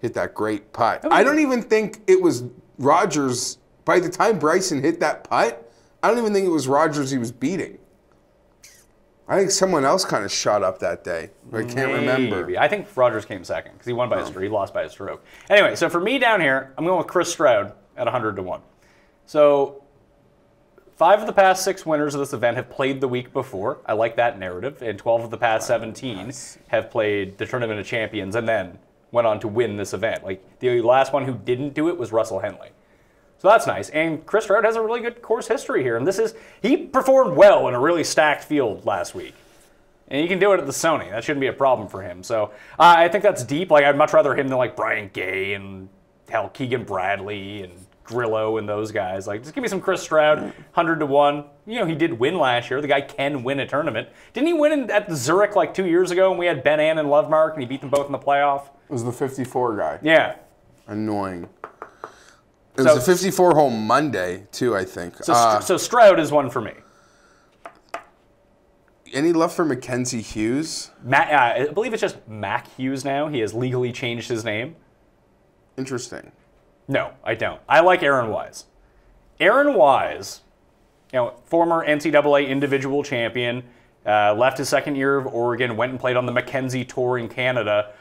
hit that great putt. I don't even think it was Rogers. By the time Bryson hit that putt, I don't even think it was Rogers he was beating. I think someone else kind of shot up that day. I can't remember. I think Rogers came second because he won by a stroke. He lost by a stroke. Anyway, so for me down here, I'm going with Chris Stroud at 100 to 1. So 5 of the past 6 winners of this event have played the week before. I like that narrative. And 12 of the past 17 have played the Tournament of Champions and then went on to win this event. Like, the last one who didn't do it was Russell Henley. So that's nice. And Chris Stroud has a really good course history here. And he performed well in a really stacked field last week. And he can do it at the Sony. That shouldn't be a problem for him. So I think that's deep. Like, I'd much rather him than like Brian Gay and hell, Keegan Bradley and Grillo and those guys. Like, just give me some Chris Stroud, 100 to 1. You know, he did win last year. The guy can win a tournament. Didn't he win at Zurich like 2 years ago when we had Ben Ann and Lovemark and he beat them both in the playoff? It was the 54 guy. Yeah. Annoying. It was a 54-hole Monday, too, I think. So Stroud is one for me. Any love for Mackenzie Hughes? I believe it's just Mac Hughes now. He has legally changed his name. Interesting. No, I don't. I like Aaron Wise. Aaron Wise, former NCAA individual champion, left his second year of Oregon, went and played on the Mackenzie Tour in Canada.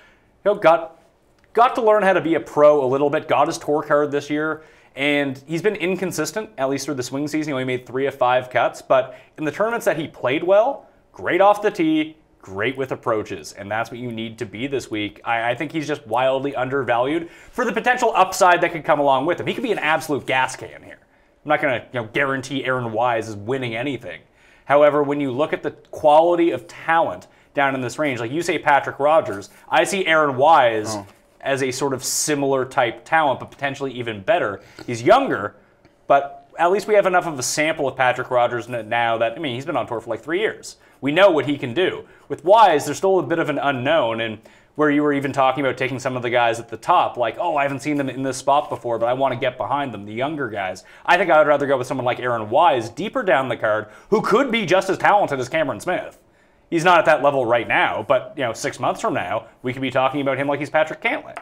Got to learn how to be a pro a little bit, got his tour card this year, and he's been inconsistent, at least through the swing season. He only made 3 of 5 cuts, but in the tournaments that he played well, great off the tee, great with approaches, and that's what you need to be this week. I think he's just wildly undervalued for the potential upside that could come along with him. He could be an absolute gas can here. I'm not going to guarantee Aaron Wise is winning anything. However, when you look at the quality of talent down in this range, like you say Patrick Rogers, I see Aaron Wise as a sort of similar type talent, but potentially even better. He's younger, but at least we have enough of a sample of Patrick Rogers now that, he's been on tour for like 3 years. We know what he can do. With Wise, there's still a bit of an unknown, and where you were even talking about taking some of the guys at the top, like, oh, I haven't seen them in this spot before, but I want to get behind them, the younger guys. I think I would rather go with someone like Aaron Wise, deeper down the card, who could be just as talented as Cameron Smith. He's not at that level right now, but 6 months from now, we could be talking about him like he's Patrick Cantlay.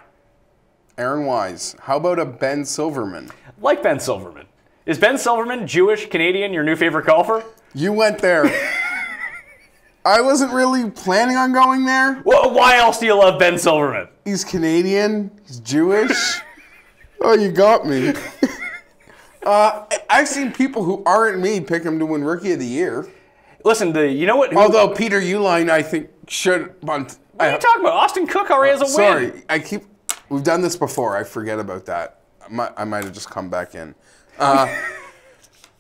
Aaron Wise. How about a Ben Silverman? Like Ben Silverman. Is Ben Silverman, Jewish, Canadian, your new favorite golfer? You went there. I wasn't really planning on going there. Well, why else do you love Ben Silverman? He's Canadian. He's Jewish. Oh, you got me. I've seen people who aren't me pick him to win Rookie of the Year. Listen, you know what? Although Peter Uihlein, I think, should. What are you talking about? Austin Cook already has a win. Sorry, we've done this before. I forget about that. I might have just come back in.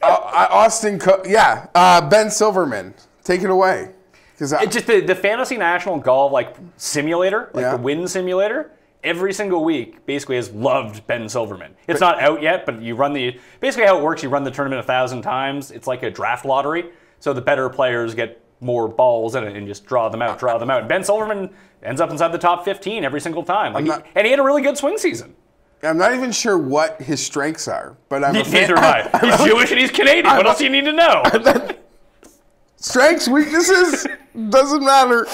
Austin Cook, yeah. Ben Silverman, take it away. It's just the Fantasy National Golf simulator, the win simulator. Every single week, basically, has loved Ben Silverman. It's not out yet, but you run basically how it works. You run the tournament 1,000 times. It's like a draft lottery. So the better players get more balls in it and just draw them out. Ben Silverman ends up inside the top 15 every single time. And he had a really good swing season. I'm not even sure what his strengths are, but neither am I. He's Jewish and he's Canadian. What else do you need to know? Strengths, weaknesses, doesn't matter.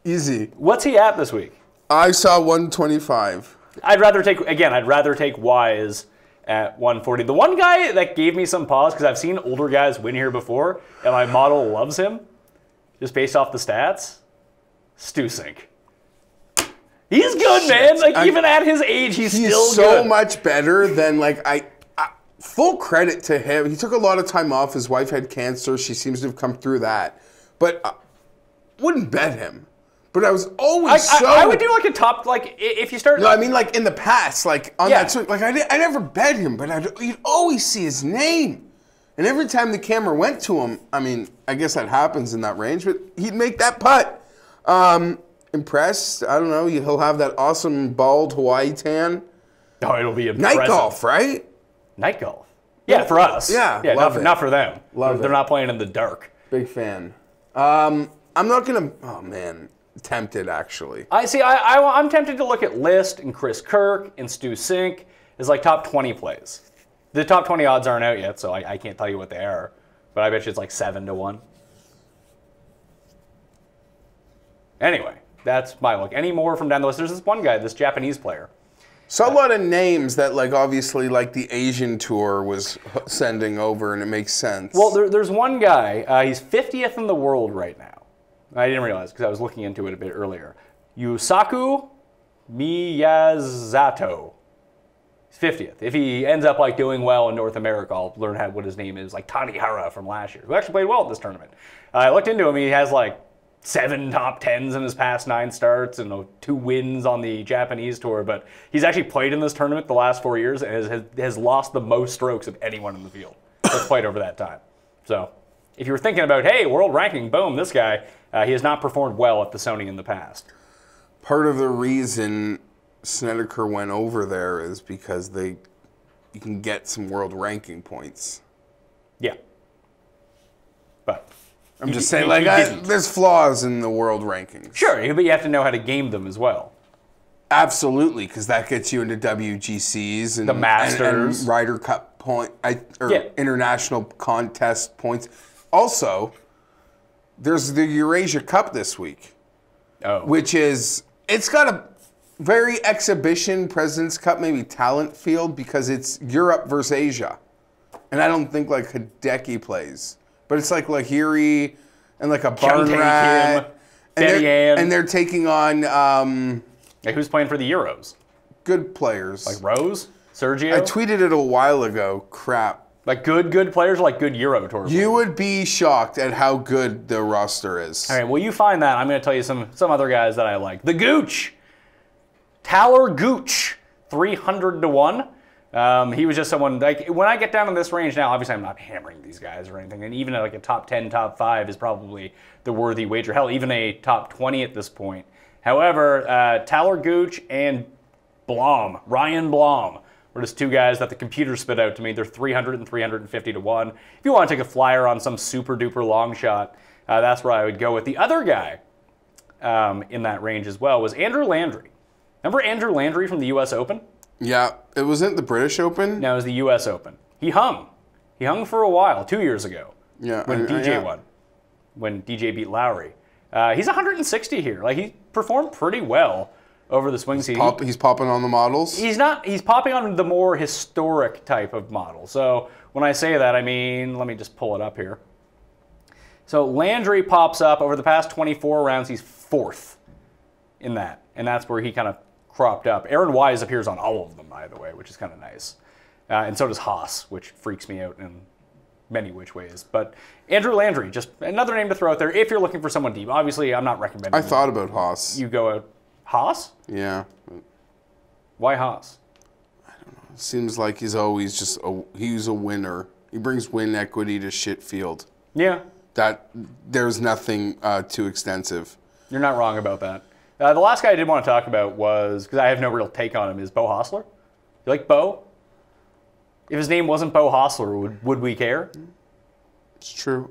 Easy. What's he at this week? I saw 125. I'd rather take Wise at 140. The one guy that gave me some pause, because I've seen older guys win here before, and my model loves him, just based off the stats, Stu Cink. He's good, man. Even at his age, he's still good. He's so much better than full credit to him. He took a lot of time off. His wife had cancer. She seems to have come through that. But wouldn't bet him. But I was always I would do like a top, like if you start. No, I mean like in the past, like on that sort. Like I never bet him, but you'd always see his name. And every time the camera went to him, I mean, I guess that happens in that range, but he'd make that putt. Impressed. I don't know. He'll have that awesome bald Hawaii tan. Oh, it'll be impressive. Night golf, right? Night golf. Yeah, for us. Yeah, not for them. They're it. not playing in the dark. Big fan. I'm not gonna. Oh man, tempted actually. I'm tempted to look at List and Chris Kirk and Stu Sink as like top 20 plays. The top 20 odds aren't out yet, so I can't tell you what they are. But I bet you it's like 7-1. Anyway, that's my look. Any more from down the list? There's this one guy, this Japanese player. Saw a lot of names that, like, obviously, like, the Asian tour was sending over, and it makes sense. Well, there's one guy. He's 50th in the world right now. I didn't realize because I was looking into it a bit earlier. Yusaku Miyazato. He's 50th. If he ends up, like, doing well in North America, I'll learn what his name is, like Tanihara from last year, who actually played well at this tournament. I looked into him. He has, like, 7 top 10s in his past 9 starts and 2 wins on the Japanese tour, but he's actually played in this tournament the last 4 years and has lost the most strokes of anyone in the field that's played over that time. So if you were thinking about, hey, world ranking, boom, this guy, he has not performed well at the Sony in the past. Part of the reason Snedeker went over there is because you can get some world ranking points. Yeah. But I'm just saying, there's flaws in the world rankings. Sure, but you have to know how to game them as well. Absolutely, because that gets you into WGCs and the Masters, and Ryder Cup international contest points. Also, there's the Eurasia Cup this week, which it's got a very exhibition President's Cup, maybe talent field, because it's Europe versus Asia, and I don't think like Hideki plays. But it's like Lahiri and like a Barnrat. And they're taking on... who's playing for the Euros? Good players. Like Rose? Sergio? I tweeted it a while ago. Crap. Like good players or like good Euro Tour players? You would be shocked at how good the roster is. All right, well, you find that. I'm going to tell you some other guys that I like. The Gooch. Tyler Gooch. 300-1. He was just someone, like, when I get down in this range now, obviously I'm not hammering these guys or anything, and even like a top 10, top 5 is probably the worthy wager. Hell, even a top 20 at this point. However, Tyler Gooch and Ryan Blom, were just 2 guys that the computer spit out to me. They're 300 and 350-1. If you want to take a flyer on some super duper long shot, that's where I would go with. The other guy in that range as well was Andrew Landry. Remember Andrew Landry from the U.S. Open? Yeah, it wasn't the British Open? No, it was the U.S. Open. He hung. He hung for a while, 2 years ago. Yeah, when DJ won. When DJ beat Lowry. He's 160 here. Like, he performed pretty well over the swing season. He's popping on the models? He's not. He's popping on the more historic type of model. So when I say that, I mean, let me just pull it up here. So Landry pops up over the past 24 rounds. He's 4th in that. And that's where he kind of cropped up. Aaron Wise appears on all of them, by the way, which is kind of nice. And so does Haas, which freaks me out in many which ways. But Andrew Landry, just another name to throw out there if you're looking for someone deep. Obviously, I'm not recommending I thought about Haas. You go out. Haas? Yeah. Why Haas? I don't know. It seems like he's always he's a winner. He brings win equity to shit field. Yeah. There's nothing too extensive. You're not wrong about that. The last guy I did want to talk about was, because I have no real take on him, is Bo Hostler. You like Bo? If his name wasn't Bo Hostler, would we care? It's true.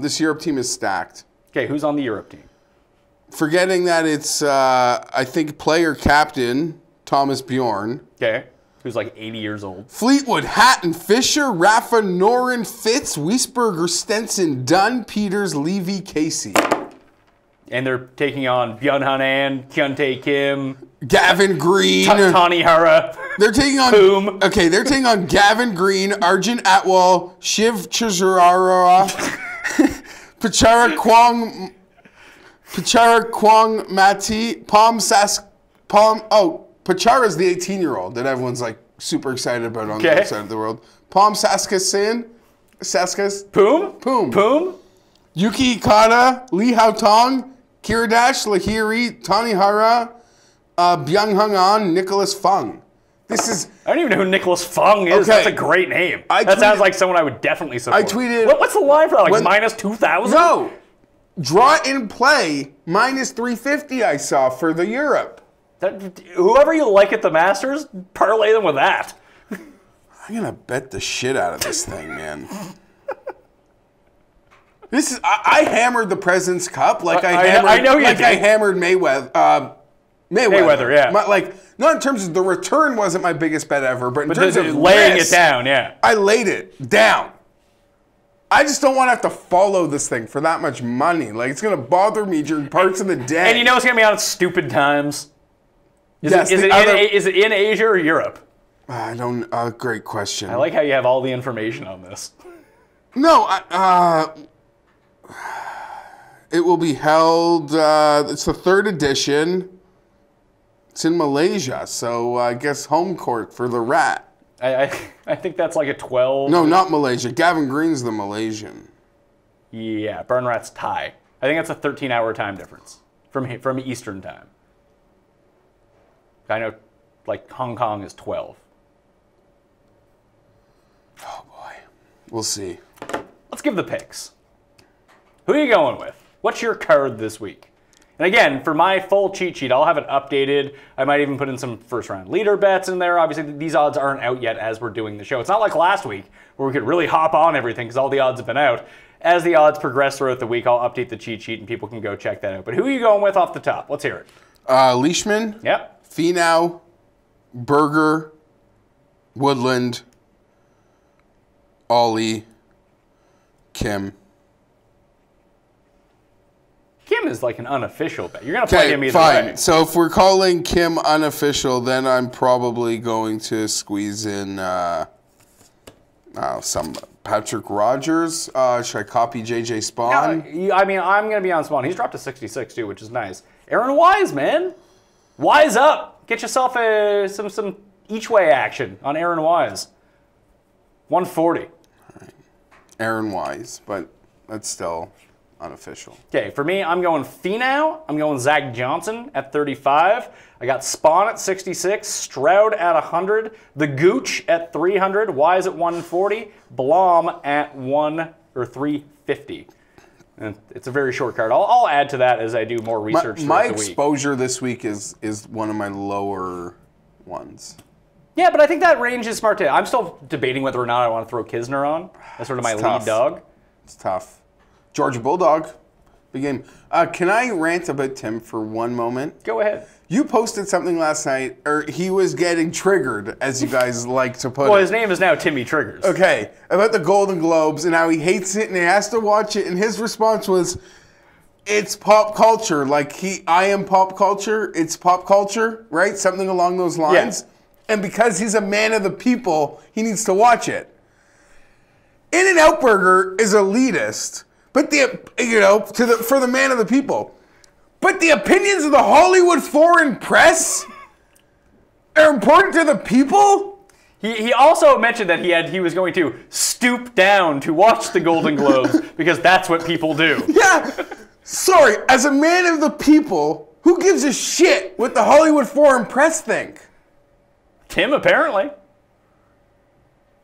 This Europe team is stacked. Okay, who's on the Europe team? Forgetting that it's, I think, player captain, Thomas Bjorn. Okay, who's like 80 years old. Fleetwood, Hatton, Fisher, Rafa, Noren, Fitz, Wiesberger, Stenson, Dunn, Peters, Levy, Casey. And they're taking on Byung-Hun An, Kyuntae Kim, Gavin Green, Tani Hara. They're taking on Boom. Okay, they're taking on Gavin Green, Arjun Atwal, Shiv Chizurara, Pachara Kwong Mati, Pachara's the 18-year-old that everyone's like super excited about on the other side of the world. Palm Saskatchewan. Poom? Poom. Poom? Yuki Ikada, Lee Haotong, Kiradash, Lahiri, Tanihara, Byung-Hung An, Nicholas Fung. This is... I don't even know who Nicholas Fung is. Okay. That's a great name. That sounds like someone I would definitely support. I tweeted... What's the line for that? Like minus 2,000? No. Draw in play, minus 350 I saw for the Europe. Whoever you like at the Masters, parlay them with that. I'm going to bet the shit out of this thing, man. This is... I hammered the President's Cup like I hammered Mayweather. Mayweather, yeah. Not in terms of the return wasn't my biggest bet ever, but in terms of laying risk, it down, yeah. I laid it down. I just don't want to have to follow this thing for that much money. Like, it's going to bother me during parts of the day. And you know it's going to be on at stupid times? Is it in Asia or Europe? I don't... great question. I like how you have all the information on this. No, it will be held... it's the 3rd edition. It's in Malaysia, so I guess home court for the Rat. I think that's like a 12... No, not Malaysia. Gavin Green's the Malaysian. Yeah, Burn Rat's Thai. I think that's a 13-hour time difference from Eastern time. I know, like, Hong Kong is 12. Oh, boy. We'll see. Let's give the picks. Who are you going with? What's your card this week? And again, for my full cheat sheet, I'll have it updated. I might even put in some first-round leader bets in there. Obviously, these odds aren't out yet as we're doing the show. It's not like last week where we could really hop on everything because all the odds have been out. As the odds progress throughout the week, I'll update the cheat sheet and people can go check that out. But who are you going with off the top? Let's hear it. Leishman. Yep. Finau. Berger. Woodland. Ollie. Kim. Kim is like an unofficial bet. You're going to play him either fine. way. So if we're calling Kim unofficial, then I'm probably going to squeeze in some Patrick Rogers. Should I copy JJ Spawn? Yeah, I mean, I'm going to be on Spawn. He's dropped to 66 too, which is nice. Aaron Wise, man. Wise up. Get yourself some each way action on Aaron Wise. 140. All right. Aaron Wise, but that's still... unofficial. Okay, for me, I'm going Finau. I'm going Zach Johnson at 35. I got Spawn at 66, Stroud at 100, the Gooch at 300, Wise at 140, Blom at 350. And it's a very short card. I'll add to that as I do more research. My exposure this week is one of my lower ones. Yeah, but I think that range is smart too. I'm still debating whether or not I want to throw Kisner on. That's sort of my lead dog. It's tough. Georgia Bulldog, big game. Can I rant about Tim for one moment? Go ahead. You posted something last night, or he was getting triggered, as you guys like to put it. Well, his name is now Timmy Triggers. Okay, about the Golden Globes and how he hates it and he has to watch it, and his response was, it's pop culture. Like, I am pop culture, it's pop culture, right? Something along those lines. Yeah. And because he's a man of the people, he needs to watch it. In-N-Out Burger is elitist. But for the man of the people. But the opinions of the Hollywood foreign press are important to the people? He also mentioned that he was going to stoop down to watch the Golden Globes because that's what people do. Yeah. Sorry, as a man of the people, who gives a shit what the Hollywood foreign press think? Tim, apparently.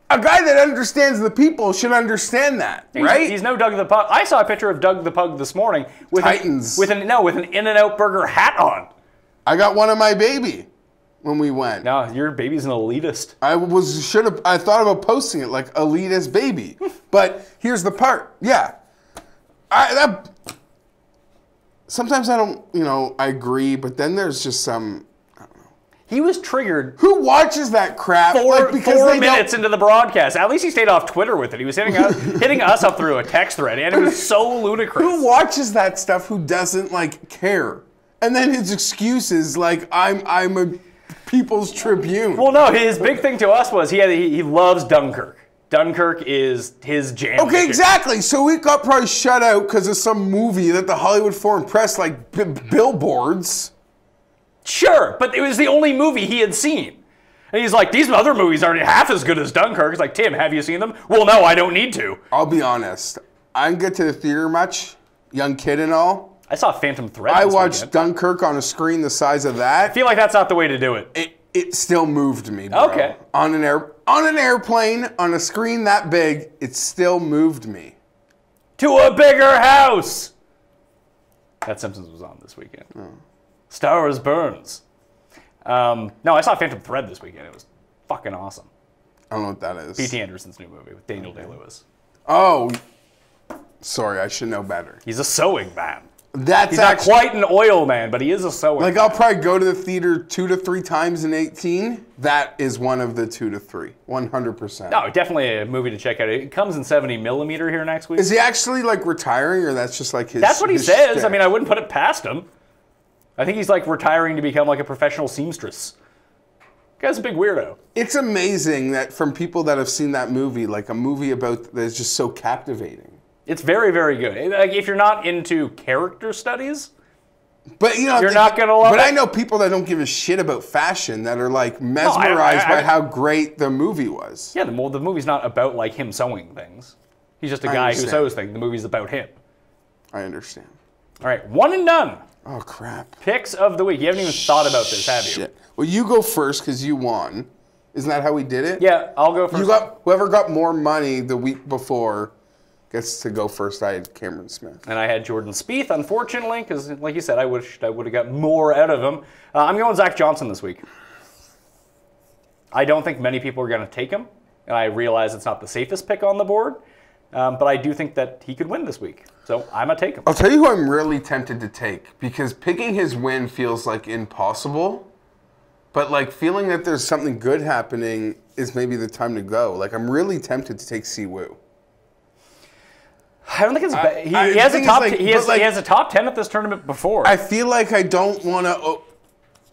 A guy that understands the people should understand that, right? He's no Doug the Pug. I saw a picture of Doug the Pug this morning with Titans. with an In-N-Out Burger hat on. I got one of my baby when we went. No, your baby's an elitist. I thought about posting it like elitist baby. But here's the part. Yeah. Sometimes I don't, I agree, but then there's just some... He was triggered. Who watches that crap? Four minutes into the broadcast. At least he stayed off Twitter with it. He was hitting us up through a text thread, and it was so ludicrous. Who watches that stuff who doesn't, care? And then his excuse is, I'm a People's Tribune. Well, no, his big thing to us was he loves Dunkirk. Dunkirk is his jam. Okay, exactly. So we got probably shut out because of some movie that the Hollywood foreign press, billboards... Sure, but it was the only movie he had seen. And he's like, these other movies aren't half as good as Dunkirk. It's like, Tim, have you seen them? Well, no, I don't need to. I'll be honest. I didn't get to the theater much, young kid and all. I saw Phantom Thread I this watched weekend. Dunkirk on a screen the size of that. I feel like that's not the way to do it. It still moved me, bro. Okay. On an airplane, on a screen that big, it still moved me. To a bigger house! That Simpsons was on this weekend. Oh. Star Wars Burns. No, I saw Phantom Thread this weekend. It was fucking awesome. I don't know what that is. P.T. Anderson's new movie with Daniel Day-Lewis. Oh, sorry, I should know better. He's a sewing man. He's not quite an oil man, but he is a sewing man. I'll probably go to the theater 2 to 3 times in 18. That is one of the 2 to 3. 100%. No, definitely a movie to check out. It comes in 70mm here next week. Is he actually like retiring, or that's just like his? That's what he says. Shtick? I mean, I wouldn't put it past him. I think he's like retiring to become like a professional seamstress. Guy's a big weirdo. It's amazing that from people that have seen that movie, like a movie about that's just so captivating. It's very, very good. Like, if you're not into character studies, but you know, you're not gonna love it. But I know people that don't give a shit about fashion that are like mesmerized by how great the movie was. Yeah, the movie's not about like him sewing things. He's just a guy who sews things. The movie's about him. I understand. All right, one and done. Oh crap! Picks of the week. You haven't even thought about this, have you? Shit. Well, you go first because you won. Isn't that how we did it? Yeah, I'll go first. Whoever got more money the week before gets to go first. I had Cameron Smith. And I had Jordan Spieth, unfortunately, because like you said, I wished I would have got more out of him. I'm going Zach Johnson this week. I don't think many people are going to take him, and I realize it's not the safest pick on the board, but I do think that he could win this week. So I'm going to take him. I'll tell you who I'm really tempted to take, because picking his win feels like impossible, but like feeling that there's something good happening is maybe the time to go. Like I'm really tempted to take Siwoo. I don't think it's bad. He has a top 10 at this tournament before. I feel like I don't want to,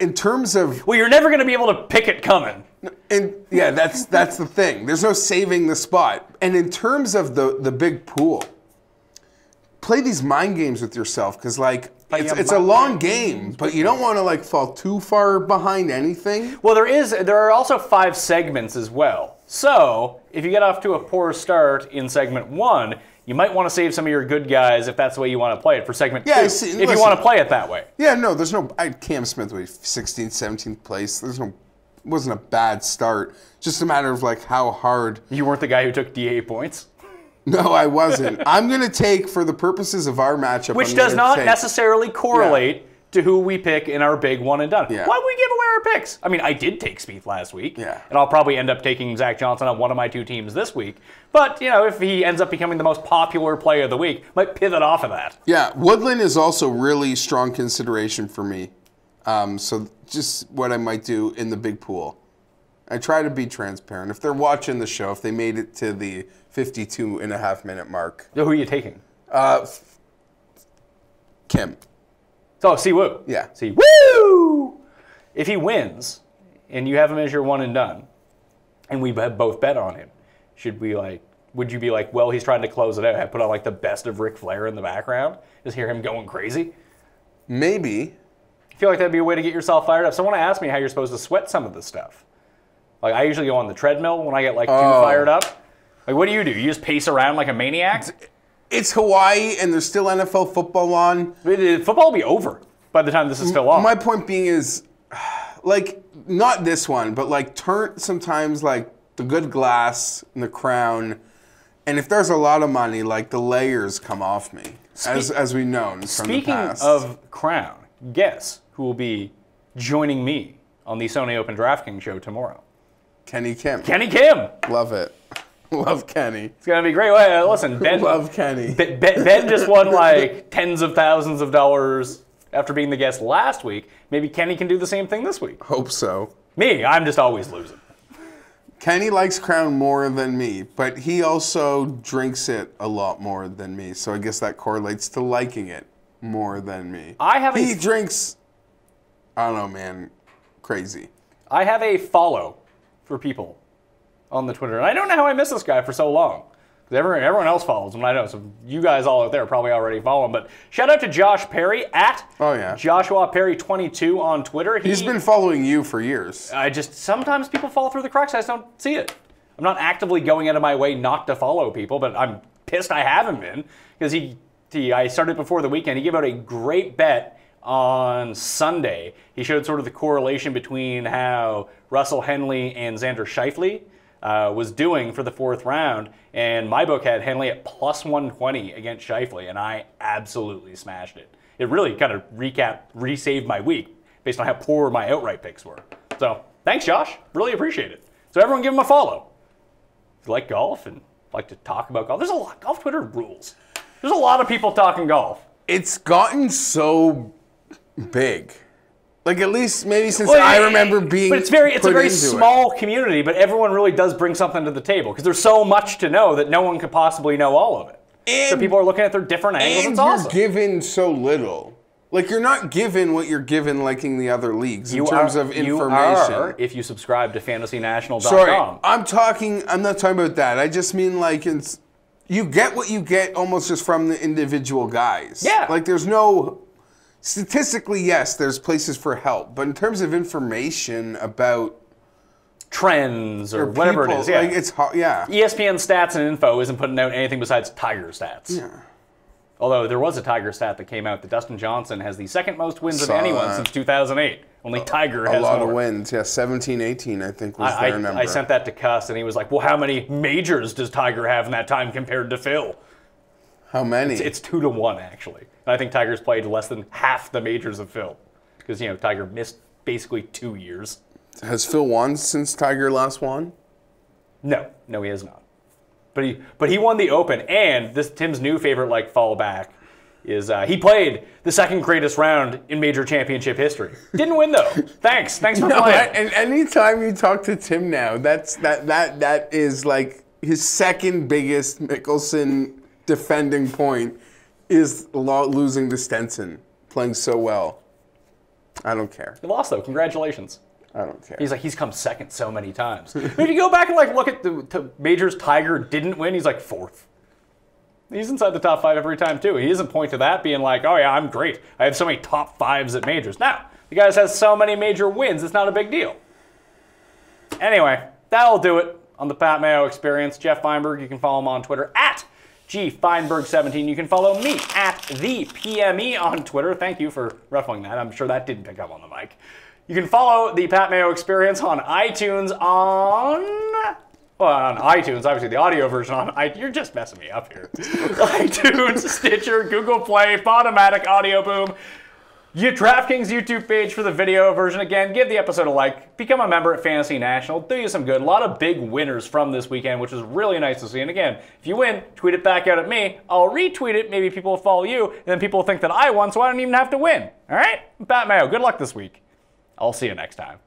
in terms of... Well, you're never going to be able to pick it coming. And yeah, that's the thing. There's no saving the spot. And in terms of the big pool, play these mind games with yourself, because like it's a long game, but you don't want to like fall too far behind anything. Well, there are also 5 segments as well. So if you get off to a poor start in segment 1, you might want to save some of your good guys if that's the way you want to play it for segment 2. If you want to play it that way. Yeah, no, there's no... Cam Smith was 16th, 17th place. It wasn't a bad start. Just a matter of like how hard... You weren't the guy who took DA points? No, I wasn't. I'm going to take, for the purposes of our matchup... Which does not necessarily correlate to who we pick in our big one and done. Yeah. Why would we give away our picks? I mean, I did take Spieth last week, and I'll probably end up taking Zach Johnson on one of my 2 teams this week. But, you know, if he ends up becoming the most popular play of the week, might pivot off of that. Yeah, Woodland is also really strong consideration for me. So just what I might do in the big pool. I try to be transparent. If they're watching the show, if they made it to the 52.5-minute mark. So who are you taking? Kim. Oh, Siwoo. Yeah. Siwoo! If he wins, and you have him as your one and done, and we both bet on him, would you be like, well, he's trying to close it out, have put on like the best of Ric Flair in the background, just hear him going crazy? Maybe. I feel like that'd be a way to get yourself fired up. Someone asked me how you're supposed to sweat some of this stuff. Like, I usually go on the treadmill when I get like too fired up. Like, what do? You just pace around like a maniac? It's Hawaii, and there's still NFL football on. Football will be over by the time this is still on. My point being is, like, not this one, but like turn sometimes like the good glass and the crown, and if there's a lot of money, like the layers come off me, as we've known from the past. Speaking of crown, guess who will be joining me on the Sony Open DraftKings show tomorrow? Kenny Kim. Kenny Kim. Love it. Love Kenny. It's going to be great. Listen, Ben. Love Kenny. Ben just won like tens of thousands of dollars after being the guest last week. Maybe Kenny can do the same thing this week. Hope so. Me, I'm just always losing. Kenny likes Crown more than me, but he also drinks it a lot more than me. So I guess that correlates to liking it more than me. He drinks, I don't know, man, crazy. I have a follow for people on the Twitter. And I don't know how I missed this guy for so long. Everyone else follows him, I know. So you guys all out there probably already follow him. But shout out to Josh Perry at Joshua Perry 22 on Twitter. He's been following you for years. Sometimes people fall through the cracks. I just don't see it. I'm not actively going out of my way not to follow people, but I'm pissed I haven't been because I started before the weekend. He gave out a great bet on Sunday. He showed sort of the correlation between how Russell Henley and Xander Schauffele was doing for the fourth round, and my book had Henley at plus 120 against Schauffele, and I absolutely smashed it. It really kind of resaved my week based on how poor my outright picks were. So thanks, Josh. Really appreciate it. So everyone give him a follow. If you like golf and like to talk about golf, there's a lot. Golf Twitter rules. There's a lot of people talking golf. It's gotten so big. Like, at least maybe since I remember being. But it's a very small community, but everyone really does bring something to the table because there's so much to know that no one could possibly know all of it. So people are looking at their different angles. It's awesome. You're given so little. Like, you're not given what you're given like in the other leagues in terms of information. You are if you subscribe to fantasynational.com. Sorry, I'm not talking about that. I just mean like you get what you get almost just from the individual guys. Yeah. Like, there's no. Statistically, yes, there's places for help, but in terms of information about trends or whatever people, it is, yeah, like it's hard, yeah. ESPN Stats and Info isn't putting out anything besides Tiger stats. Yeah. Although there was a Tiger stat that came out that Dustin Johnson has the second most wins of anyone since 2008. Only Tiger has more. A lot of wins, yeah, 17, 18, I think was their number. I sent that to Cuss, and he was like, well, how many majors does Tiger have in that time compared to Phil? How many? It's 2-1, actually. And I think Tiger's played less than half the majors of Phil. Because, Tiger missed basically 2 years. Has Phil won since Tiger last won? No, he has not. But he won the Open, and Tim's new favorite fallback is he played the second greatest round in major championship history. Didn't win though. Thanks for playing. And anytime you talk to Tim now, that is like his second biggest Mickelson defending point is losing to Stenson, playing so well. I don't care. He lost though. Congratulations. I don't care. He's come second so many times. If you go back and look at the majors Tiger didn't win, he's fourth. He's inside the top 5 every time too. He doesn't point to that being like, oh yeah, I'm great. I have so many top 5s at majors. Now, the guy has so many major wins, it's not a big deal. Anyway, that'll do it on the Pat Mayo Experience. Geoff Fienberg, you can follow him on Twitter at GFienberg17. You can follow me at the PME on Twitter. Thank you for ruffling that. I'm sure that didn't pick up on the mic. You can follow the Pat Mayo Experience on iTunes on iTunes, obviously the audio version on iTunes. You're just messing me up here. iTunes, Stitcher, Google Play, Podomatic, Audio Boom. DraftKings YouTube page for the video version. Again, give the episode a like. Become a member at Fantasy National. Do you some good. A lot of big winners from this weekend, which is really nice to see. And again, if you win, tweet it back out at me. I'll retweet it. Maybe people will follow you. And then people will think that I won, so I don't even have to win. All right? I'm Pat Mayo. Good luck this week. I'll see you next time.